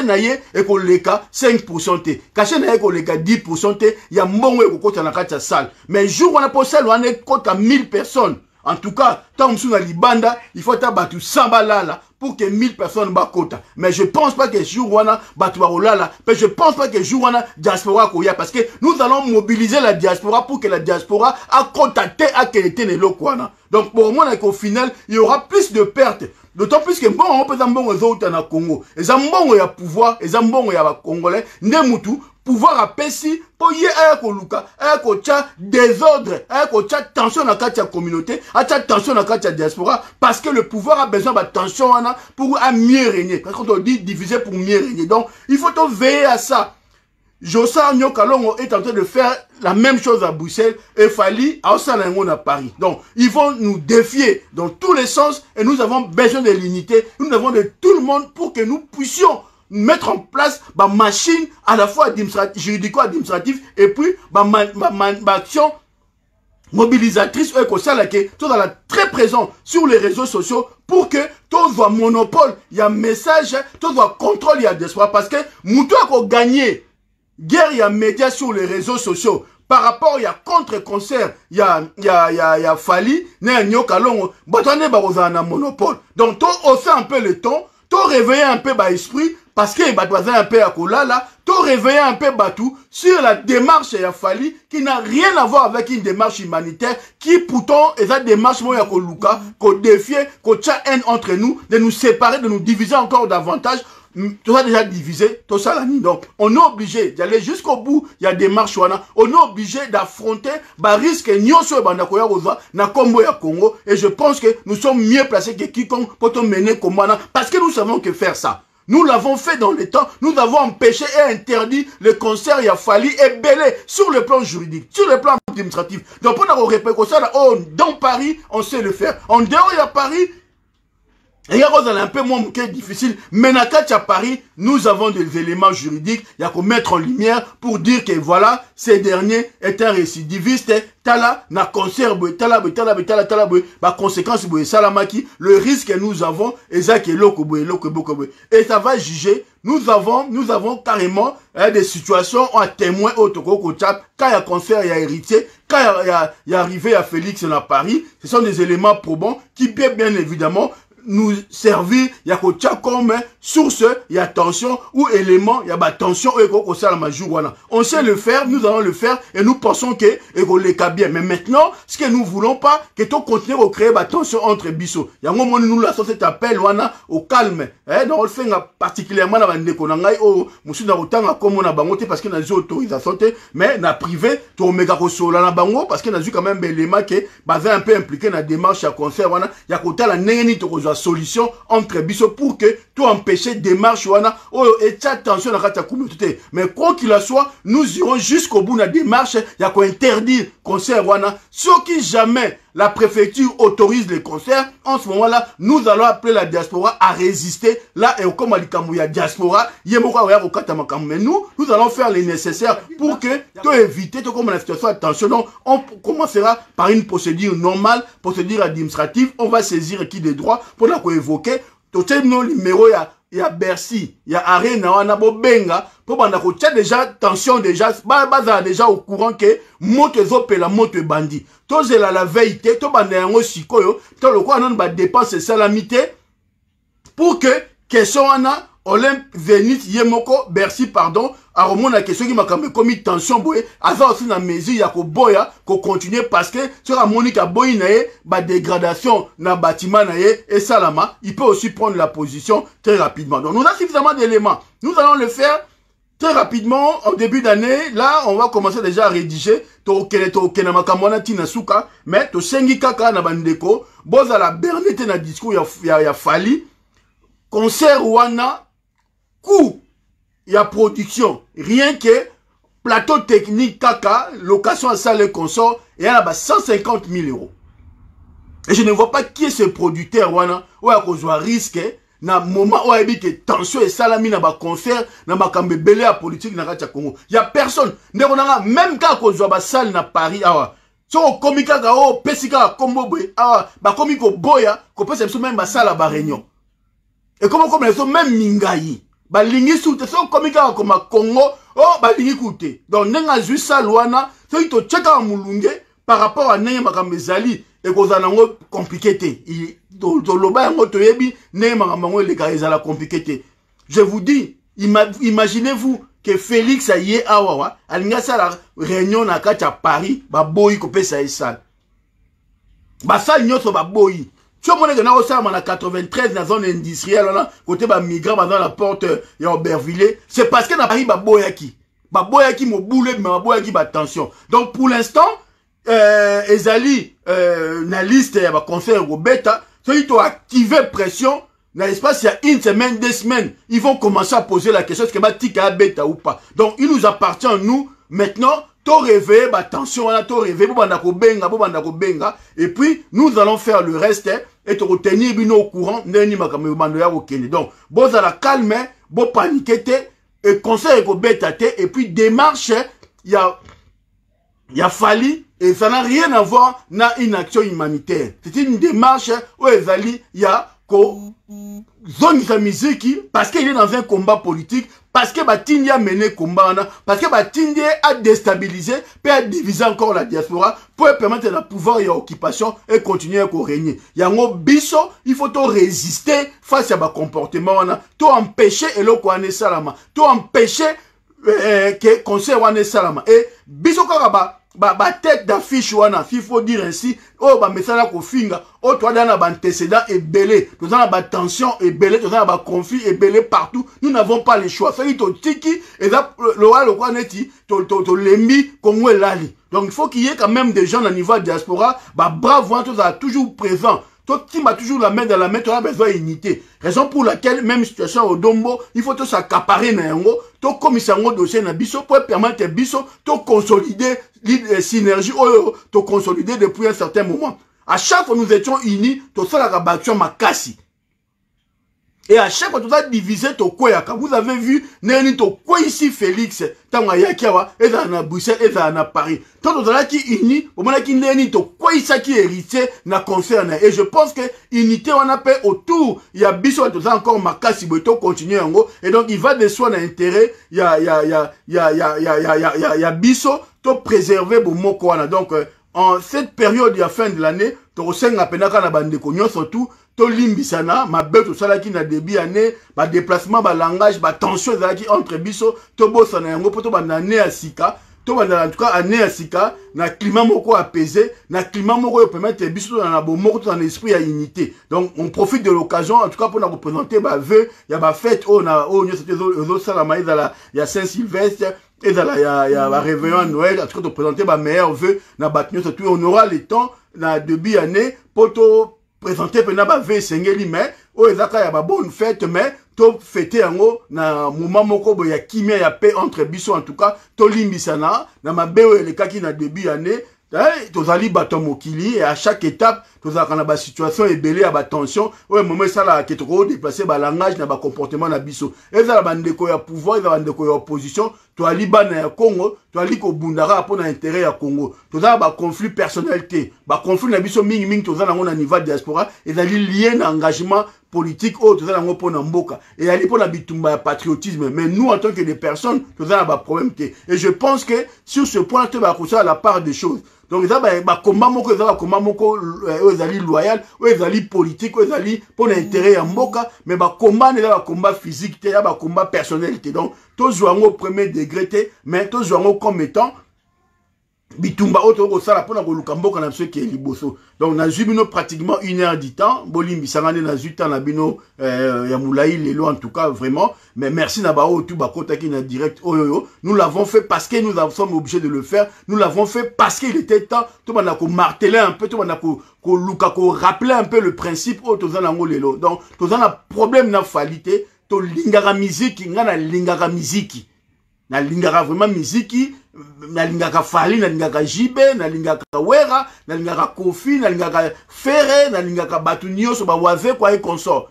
et qu'on les cas 5%. Caché, qu'on les cas 10%. Il y a mon monnaie, qu'on a la salle. Mais jour où on a posé, on est compte à 1000 personnes. En tout cas, tant que nous Libanda, il faut battre 100 balles pour que 1000 personnes bakota. Mais je pense pas que jour wana battu là, mais je pense pas que jour wana diaspora koya parce que nous allons mobiliser la diaspora pour que la diaspora a contacté à quel était les lokwana. Donc pour moi qu'au final, il y aura plus de pertes. D'autant plus que bon, on peut zambongo zouta na Congo. Et zambongo ya pouvoir, et zambongo ya congolais, nemutu pouvoir à Pessi pour y aller koluka, kocha désordre, kocha tension dans la communauté, tension dans la diaspora parce que le pouvoir a besoin de tension pour mieux régner. Quand on dit diviser pour mieux régner. Donc, il faut veiller à ça. Josa Nyokalongo est en train de faire la même chose à Bruxelles et Fali à Osalangon à Paris. Donc, ils vont nous défier dans tous les sens et nous avons besoin de l'unité. Nous avons de tout le monde pour que nous puissions mettre en place ma machine à la fois juridico-administrative et puis ma action mobilisatrice tout dans la très présent sur les réseaux sociaux pour que tout soit monopole, il y a message, tout soit contrôle, il y a d'espoir parce que Moutou a gagné guerre, il y a médias sur les réseaux sociaux. Par rapport, il y a contre-concert, il y a Fali, il y a Nyokalongo, un monopole. Donc, tu hausses un peu le ton, tu réveilles un peu l'esprit, parce que un peu à Kolala, tu réveilles un peu Batou sur la démarche de Fali qui n'a rien à voir avec une démarche humanitaire qui pourtant est la démarche moya Koluka, qu'on défie, qu'on tient haine entre nous, de nous séparer, de nous diviser encore davantage. Tout ça déjà divisé, tout ça la nuit. Donc, on est obligé d'aller jusqu'au bout. Il y a des marches, on est obligé d'affronter le risque na Combo ya Congo. Et je pense que nous sommes mieux placés que quiconque pour te mener comme parce que nous savons que faire ça. Nous l'avons fait dans le temps. Nous avons empêché et interdit le concert il a fallu et belé sur le plan juridique, sur le plan administratif. Donc, pour nous répéter ça, dans Paris, on sait le faire. En dehors, il y a Paris. Et il y a un peu moins difficile. Mais à Paris, nous avons des éléments juridiques. Il y a qu'on mettre en lumière pour dire que voilà, ces derniers est un récidiviste. Tala, na concert, tala, conséquence, salamaki, le risque que nous avons, et ça qui est et ça va juger. Nous avons carrément des situations en témoin au Toko Tchap, quand il y a concert, il y a héritier, quand il y a arrivé à Félix à Paris, ce sont des éléments probants qui peuvent bien évidemment nous servir, il y a comme source, il y a tension ou élément, il y a tension et on sait le faire, nous allons le faire et nous pensons que les cas bien. Mais maintenant, ce que nous voulons pas, que tout continue à créer la tension entre Bisso. Il y a un moment où nous la société appelle au calme. Donc on le fait particulièrement dans les konangai au monsieur na otanga comme on a bangoté parce qu'il a des autorisations mais na privé to méga kosola na bango parce qu'il a quand même élément que basé un peu impliqué dans la démarche à concert il y a côté la nengeni to solution entre biso pour que tout empêcher démarche wana et attention à la communauté. Mais quoi qu'il en soit, nous irons jusqu'au bout de la démarche. Il y a quoi interdire concert wana. Ce qui jamais la préfecture autorise les concerts, en ce moment-là, nous allons appeler la diaspora à résister. Là, et comme il y a diaspora, mais nous allons faire le nécessaire pour que tu éviter, comme la situation, attention, donc, on commencera par une procédure normale, procédure administrative, on va saisir qui des droits pour la évoquer. Tout le numéro, il y a Bercy, il y a Arena, on a Bobenga, pour déjà, tension déjà, déjà au courant que moto zope la moto bandi. Tout la veille, tout banderango sikoyo, tout le quoi non ba dépense salamité pour que question ana Olympe Zénith Yemoko Bercy pardon a remonté la question qui m'a commis tension boye asa aussi na mesure ya ko boya ko continuer parce que sur la Monica boy nae ba dégradation na bâtiment nae et salama il peut aussi prendre la position très rapidement. Donc nous avons suffisamment d'éléments. Nous allons le faire très rapidement, en début d'année, là, on va commencer déjà à rédiger. Mais to sengi kaka na bandeko, boza la bernete na discours ya fali, concert wana, coût, ya production, rien que plateau technique kaka, location à salle et consort, et à la 150 000 €. Et je ne vois pas qui est ce producteur wana, ou à cause risque, na moment où il y a tension et salami na ba concert na makambe belé à politique na katia Congo. Il y a personne. Même quand on a ba salle na Paris awa. So komika ga o pesika kombo boy awa ba komiko boya ko pesa même ba salle ba réunion. Et comme les même mingayi. Ba lingi soute so komika comme Congo oh ba lingi koute. Donc nenga ju salle wana so ito cheka mulunge par rapport à nenga makambe zali et ko zanango compliqué te. Je vous dis, imaginez-vous que Félix aye awawa, alingasa la réunion na kacha Paris, ba boyi ko pesa esal. Ba sal nyoso ba boyi. Tu vois que na osama na 93 na zone industrielle là, côté ba migrant dans la porte ya Aubervilliers, c'est parce que na Paris ba boyaki. Ba boyaki mo boule mais ba boyaki ba tension. Donc pour l'instant, ezali na liste ya ba concert au bêta. Ceux qui ont activé pression, dans l'espace, il y a une semaine, 2 semaines, ils vont commencer à poser la question, est-ce que Batika a bêta ou pas. Donc, il nous appartient, nous, maintenant, to réveiller, attention, to réveiller, benga, et puis, nous allons faire le reste, et te retenir, au courant, donc, bon, à la calme, bon, paniquer, et conseil, et puis, démarche, il y a fallu, et ça n'a rien à voir na une action humanitaire. C'est une démarche où il y a zone de musique parce qu'il est dans un combat politique, parce que Batindi a mené combat, parce que Batindi a déstabilisé, puis a divisé encore la diaspora pour permettre le pouvoir et l'occupation et continuer à régner. Il y a un biso, il faut résister face à ce comportement, tout empêcher et l'eau qu'on est salama, tout empêcher que conseil wane salama. Et biso karaba ba tête d'affiche wana, il faut dire ainsi, oh ba mesala ko finga, oh toi dans ba antécédent et belé, nous avons ba tension et belé, nous avons ba conflit et belé partout, nous n'avons pas le choix. Ça dit to tiki et là le quoi neti to lembi Congo lali. Donc il faut qu'il y ait quand même des gens au niveau de diaspora, ba bravo tous à toujours présent. Toi qui m'a toujours la main dans la main, tu as besoin d'unité. Raison pour laquelle, même situation au Dombo, il faut tout s'accaparer dans yango, tout commissaire dossier na biso pour permettre biso, tout consolider les synergies, tout consolider depuis un certain moment. À chaque fois nous étions unis, tout ça la rabattion ma cassi. Et à chaque fois, tu as divisé ton quoi. Vous avez vu, Néni, ton quoi ici, Félix, Tanga Yakiawa, et dans Bruxelles, et dans Paris. Tant tu as qui uni, au moment qui Néni, ton quoi ici qui héritier, n'a concerne. Et je pense que unité, on appelle autour, il y a Bisso, tu as encore Makasi, Boito, continuer en gros. Et donc, il va de soi d'intérêt, il y a Bisso, tu préserver pour Mokoana. Donc, en cette période, il y a fin de l'année, tu as à peine à bande de surtout, to limbisana ma bête to sala ki na début année ba déplacement ba langage ba tension ezalaki entre biso to bosana yango poto ba na ne asika to ba en tout cas année asika na climat moko apaisé na climat moko permettre biso na bo moko dans l'esprit à unité. Donc on profite de l'occasion en tout cas pour nous représenter ba vœu ya ba fête on a on c'était aux sala maïza la ya Saint-Sylvestre et dans la ya réveillon à Noël en tout cas de présenter ba meilleur vœu na batnyo surtout on aura le temps na début année poto présenter pendant ba ve sengeli mais o ezaka ya ba bonne fête mais to fêter yango na moment moko bo ya kimia ya paix entre biso en tout cas to limbisana na mabeo elekaki na début année tozali bato mokili et à chaque étape tozalaka na ba situation ebele ya ba tension o moment ça la ke toko déplacer ba langage na ba comportement na biso ezala ba ndeko ya pouvoir ezala ba ndeko ya opposition to ali bana ya Congo to ali ko bundaka pour na intérêt ya Congo tozala ba conflit personnalité ba conflit na biso mingi mingi tozala ngo na niveau diaspora ezali lié na engagement politique au tozala ngo pona mboka et ali pona bitumba ya patriotisme mais nous en tant que des personnes tozala ba problème té et je pense que sur ce point tu vas à la part des choses. Donc ça ba combat moko za combat moko ezali loyal ou ezali politique ou ezali pour l'intérêt ya mboka mais ba combat ne ba combat physique té ba combat personnel té donc to jouango au premier degré té mais to jouango comme étant bitumba auto ko sala pona ko luka mboka na biso ki liboso. Donc na zubino pratiquement 1 heure du temps bolimbi sangane na zuta na bino ya moulaï lelo en tout cas vraiment mais merci na ba tout ba kotaki na direct oyoyo nous l'avons fait parce que nous sommes obligés de le faire, nous l'avons fait parce qu'il était temps to bana ko marteler un peu to bana ko luka ko rappeler un peu le principe o to zana ngo lelo. Donc to zana problème na falité to lingara musique ngana lingara musique na lingara vraiment musique na lingaka Fali na lingaka Jibe na lingaka Wera na lingaka Kofi na lingaka Ferre na lingaka Batunio so ba waze quoi et consort.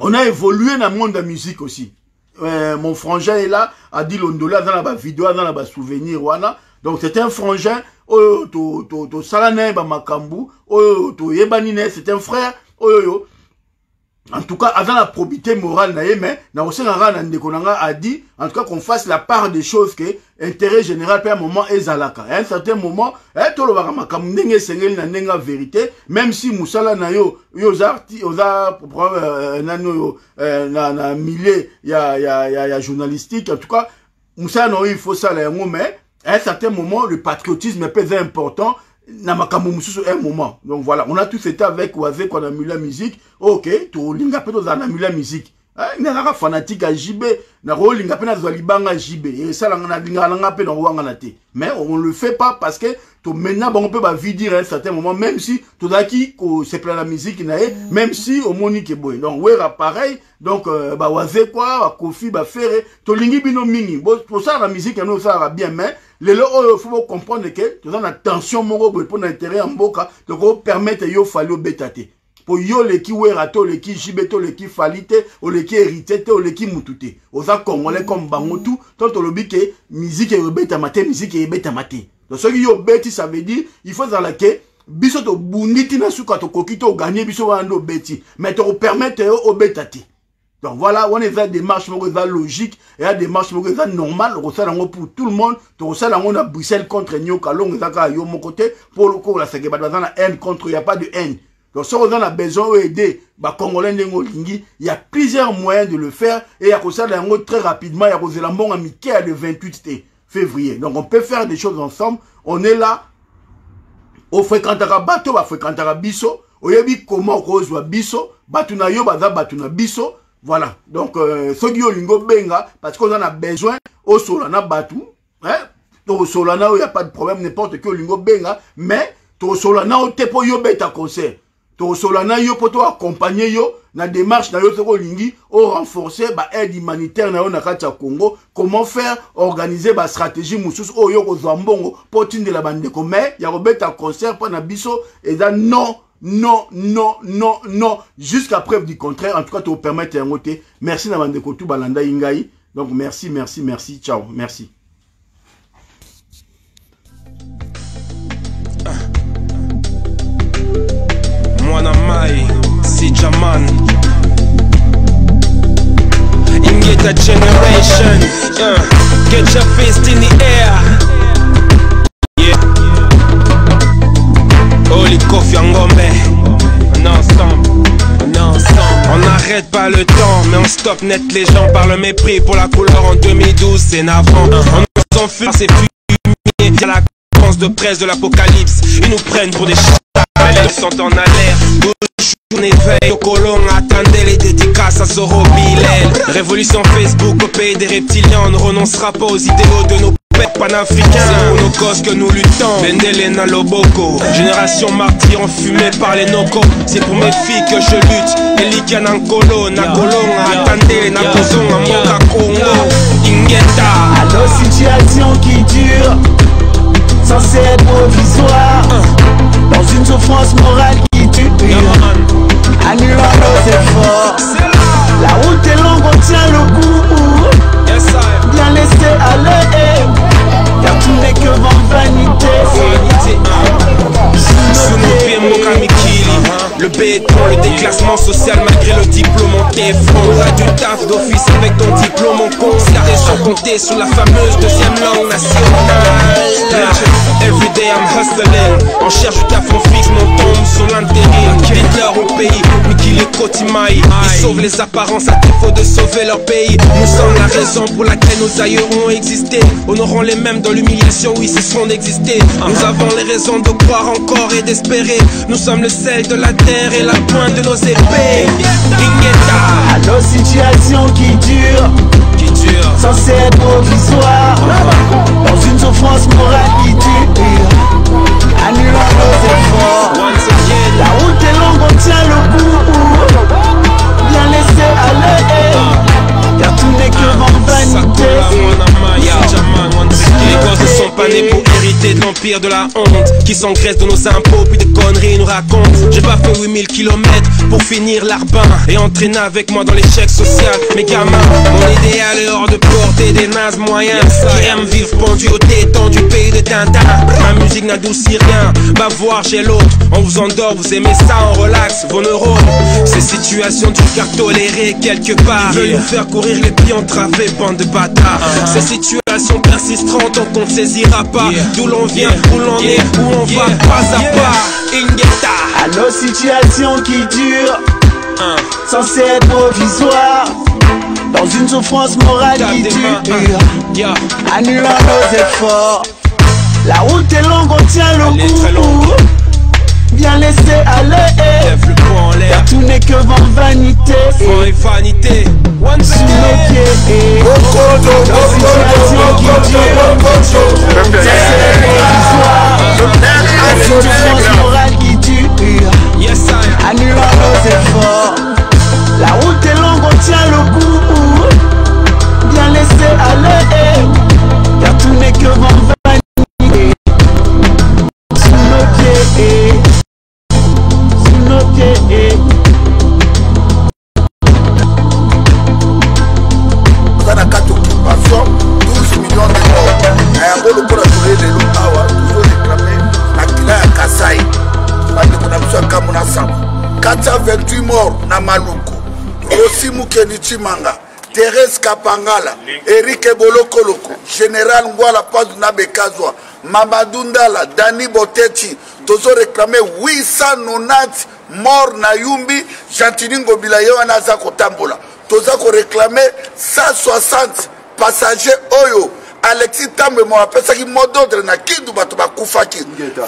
On a évolué dans le monde de la musique aussi. Mon frangin est là a dit l'ondola dans la vidéo dans la souvenir wana. Donc c'est un frangin to salane ba makambu to yebanine c'est un frère oyo. En tout cas, avant la probité morale, mais a dit, en tout cas, qu'on fasse la part des choses que intérêt général, à un moment, est zalaka. À un certain moment, vérité, même si Moussala na yo milliers, ya journalistique, en tout cas, Moussala il faut ça, mais à un certain moment, le patriotisme est très important. Na makambo mususu un moment. Donc voilà, on a tous été avec Oazé qu'on a mis la musique. OK, to linga pe to za na mis la musique. Na fanatique à JB, na ro linga pe na zo libanga JB. Et ça na linga na pe na wanga na te. Mais on le fait pas parce que to maintenant on peut pas dire à un certain moment même si to daki ko c'est plein la musique na même si au monique boy. Donc ouais pareil. Donc ba Oazé quoi, Kofi ba Ferre, to lingi bino mingi. Bon pour ça la musique no ça va bien mais il faut comprendre que tu as une tension pour l'intérêt en boka, donc permettre yo fallo betate. Pour yo le qui werato, le qui jibeto, le qui falite, ou le qui hérité, ou le qui mutute. Oza congolais comme bangotu, tant on le que musique est beta maté, musique est beta maté. Donc ce qui yo beti ça veut dire, il faut dans laquelle biso to bunditi na suka to kokito gagner biso wando beti, mais to permettre au betate. Donc voilà, on est dans des démarches logiques et des démarches normales, pour tout le monde. On a Bruxelles contre Nyoka, on a mon côté, pour le coup, il y a haine contre, il n'y a pas de haine. Donc si on a besoin d'aider les Congolais, il y a plusieurs moyens de le faire et il y a très rapidement, il y a la mort amicale le 28 février. Donc on peut faire des choses ensemble. On est là, on fréquentera bateau, on fréquentera biso, on yebi comment on reçoit biso, batuna yo, batuna biso. Voilà, donc ceux qui ont lingo benga, parce qu'on en a besoin, au solana batu, hein, au solana il n'y a pas de problème, n'importe qui au lingo benga, mais au solana au tepo yo beta concert. tosolana yo poto accompagner yo na démarche na yo toko lingi au renforcer ba aide humanitaire na yo na kati ya Congo. Comment faire organiser ba stratégie mususu o yo ko zwambongo potinde la bande ko mais ya robeta concert pa na biso et da non jusqu'à preuve du contraire. En tout cas te permettre un côté. Merci na bande ko tout balanda ingai. Donc merci, ciao, merci. Mwana Mai, si Jaman Ingeta generation, get your fist in the air. Yeah. Holy Kofi Ngombe, on est ensemble. On n'arrête pas le temps, mais on stoppe net les gens par le mépris pour la couleur en 2012, c'est navrant. On nous enfume ces fumiers, à la conférence de presse de l'apocalypse. Ils nous prennent pour des chats, ils sont en alerte. Journée veille au colon, attendez les dédicaces à Zoro Bilel. Révolution Facebook au pays des reptiliens, on ne renoncera pas aux idéaux de nos pères panafricains. C'est pour nos causes que nous luttons, Bendelena Loboko. Génération martyre enfumée par les nocos. C'est pour mes filles que je lutte. Elika Nankolo, Nakolon, attendez, Nakozon, Moka Congo, Ingeta. À nos situations qui durent, censées être provisoires, dans une souffrance morale qui tue, annulant nos efforts. La route est longue, on tient le coup. Bien laissé aller, car tout n'est que vanité. Sous nos pieds, Mokamikili. Le béton, le déclassement social malgré le diplôme en téfron. On a du taf d'office avec ton diplôme en con. C'est la raison compter sur la fameuse deuxième langue nationale. Everyday I'm hustling. On cherche du taf, on fixe, on tombe sur l'intérim. Dites-leur au pays, Mikili Kotimaï. Ils sauvent les apparences à défaut de sauver leur pays. Nous sommes la raison pour laquelle nos aïeux ont existé. Honorons les mêmes dans l'humiliation où ils cesseront d'exister. Nous avons les raisons de croire encore et d'espérer. Nous sommes le sel de la terre et la pointe de nos épées. À nos situations qui durent, censées être provisoires, dans une souffrance morale qui tue, annulant nos efforts. La route est longue, on tient le coup. Bien laissé aller, car tout n'est que vanité. Les gosses ne sont pas nés pour hériter de l'empire de la honte, qui s'engraissent de nos impôts puis des conneries nous racontent. J'ai pas fait 8000 km pour finir l'arbin et entraîner avec moi dans l'échec social. Mes gamins, mon idéal est hors de portée des nazes moyens qui aiment vivre pendu au détend du pays de Tintin. Ma musique n'adoucit rien, va voir chez l'autre. On vous endort, vous aimez ça, on relaxe vos neurones. Ces situations du car tolérées quelque part, veulent nous faire courir les pieds entravés, bande de bâtards. Ces situations persisteront tant qu'on ne saisira pas d'où l'on vient, où l'on est, où on va pas à pas. Ingeta. À nos situations qui durent, censées être provisoires, dans une souffrance morale qui tue, annulant nos efforts. La route est longue, on tient le coup. Bien laissé aller, car tout n'est que vanité. Vanité. Sous nos pieds, nos situations qui durent, censées être provisoires, dans une souffrance morale qui tue, annulant nos efforts. La route est longue, on tient le coup. Bien laissé aller, car tout n'est que vanité. Sous nos pieds, sous nos pieds. On a 4 occupations, 12 millions d'euros. Et on a toujours réclamé à Kila Kasai. 428 morts na Maluku. Rossi Mukeni Chimanga, Thérèse Kapangala, Eric Bolokoloko, Général Ngwala Paz Nabekazwa, Mamadou Ndala, Dani Botechi, tozo réclamé 890 morts na Yumbi, Jantiningo Bilayo Anaza Kotambola. Tozo réclamé 160 passagers Oyo. Alexis Tambe mo apesa ki mododre na kindu bato bakufaki.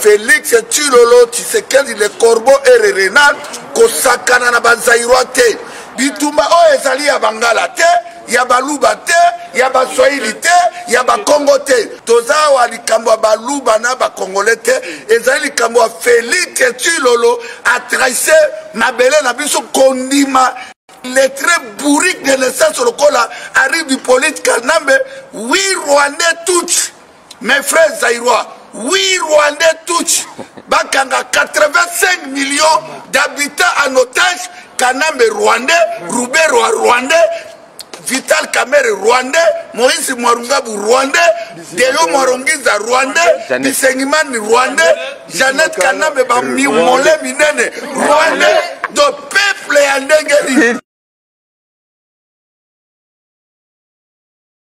Félix Chilolo Tshisekedi le Corbeau et Renal kosakana na banzairwa te. Bitumba o ezali ya Bangala te, ya Baluba te, ya Baswahili te, ya bakongo te toza wa likambo ya baluba na bakongole te ezali likambo ya Félix Tshilolo atrace mabele na biso kondima les très bourriques de l'essence lokola arrive du politique Kanambe. Oui, Rwandais touch mes frères zaïrois. Oui, Rwandais touch bakanga 85 millions d'habitants en otage. Kanambe Rwandais, Rubero Rwandais, Vital Kamerhe Rwandais, Moïse Mwarungabu Rwandais, Deyo Mwarongiza Rwandais, Bisengimani Rwandais, Jeannette Kanambe Bamimole Minene Rwandais, de peuple et en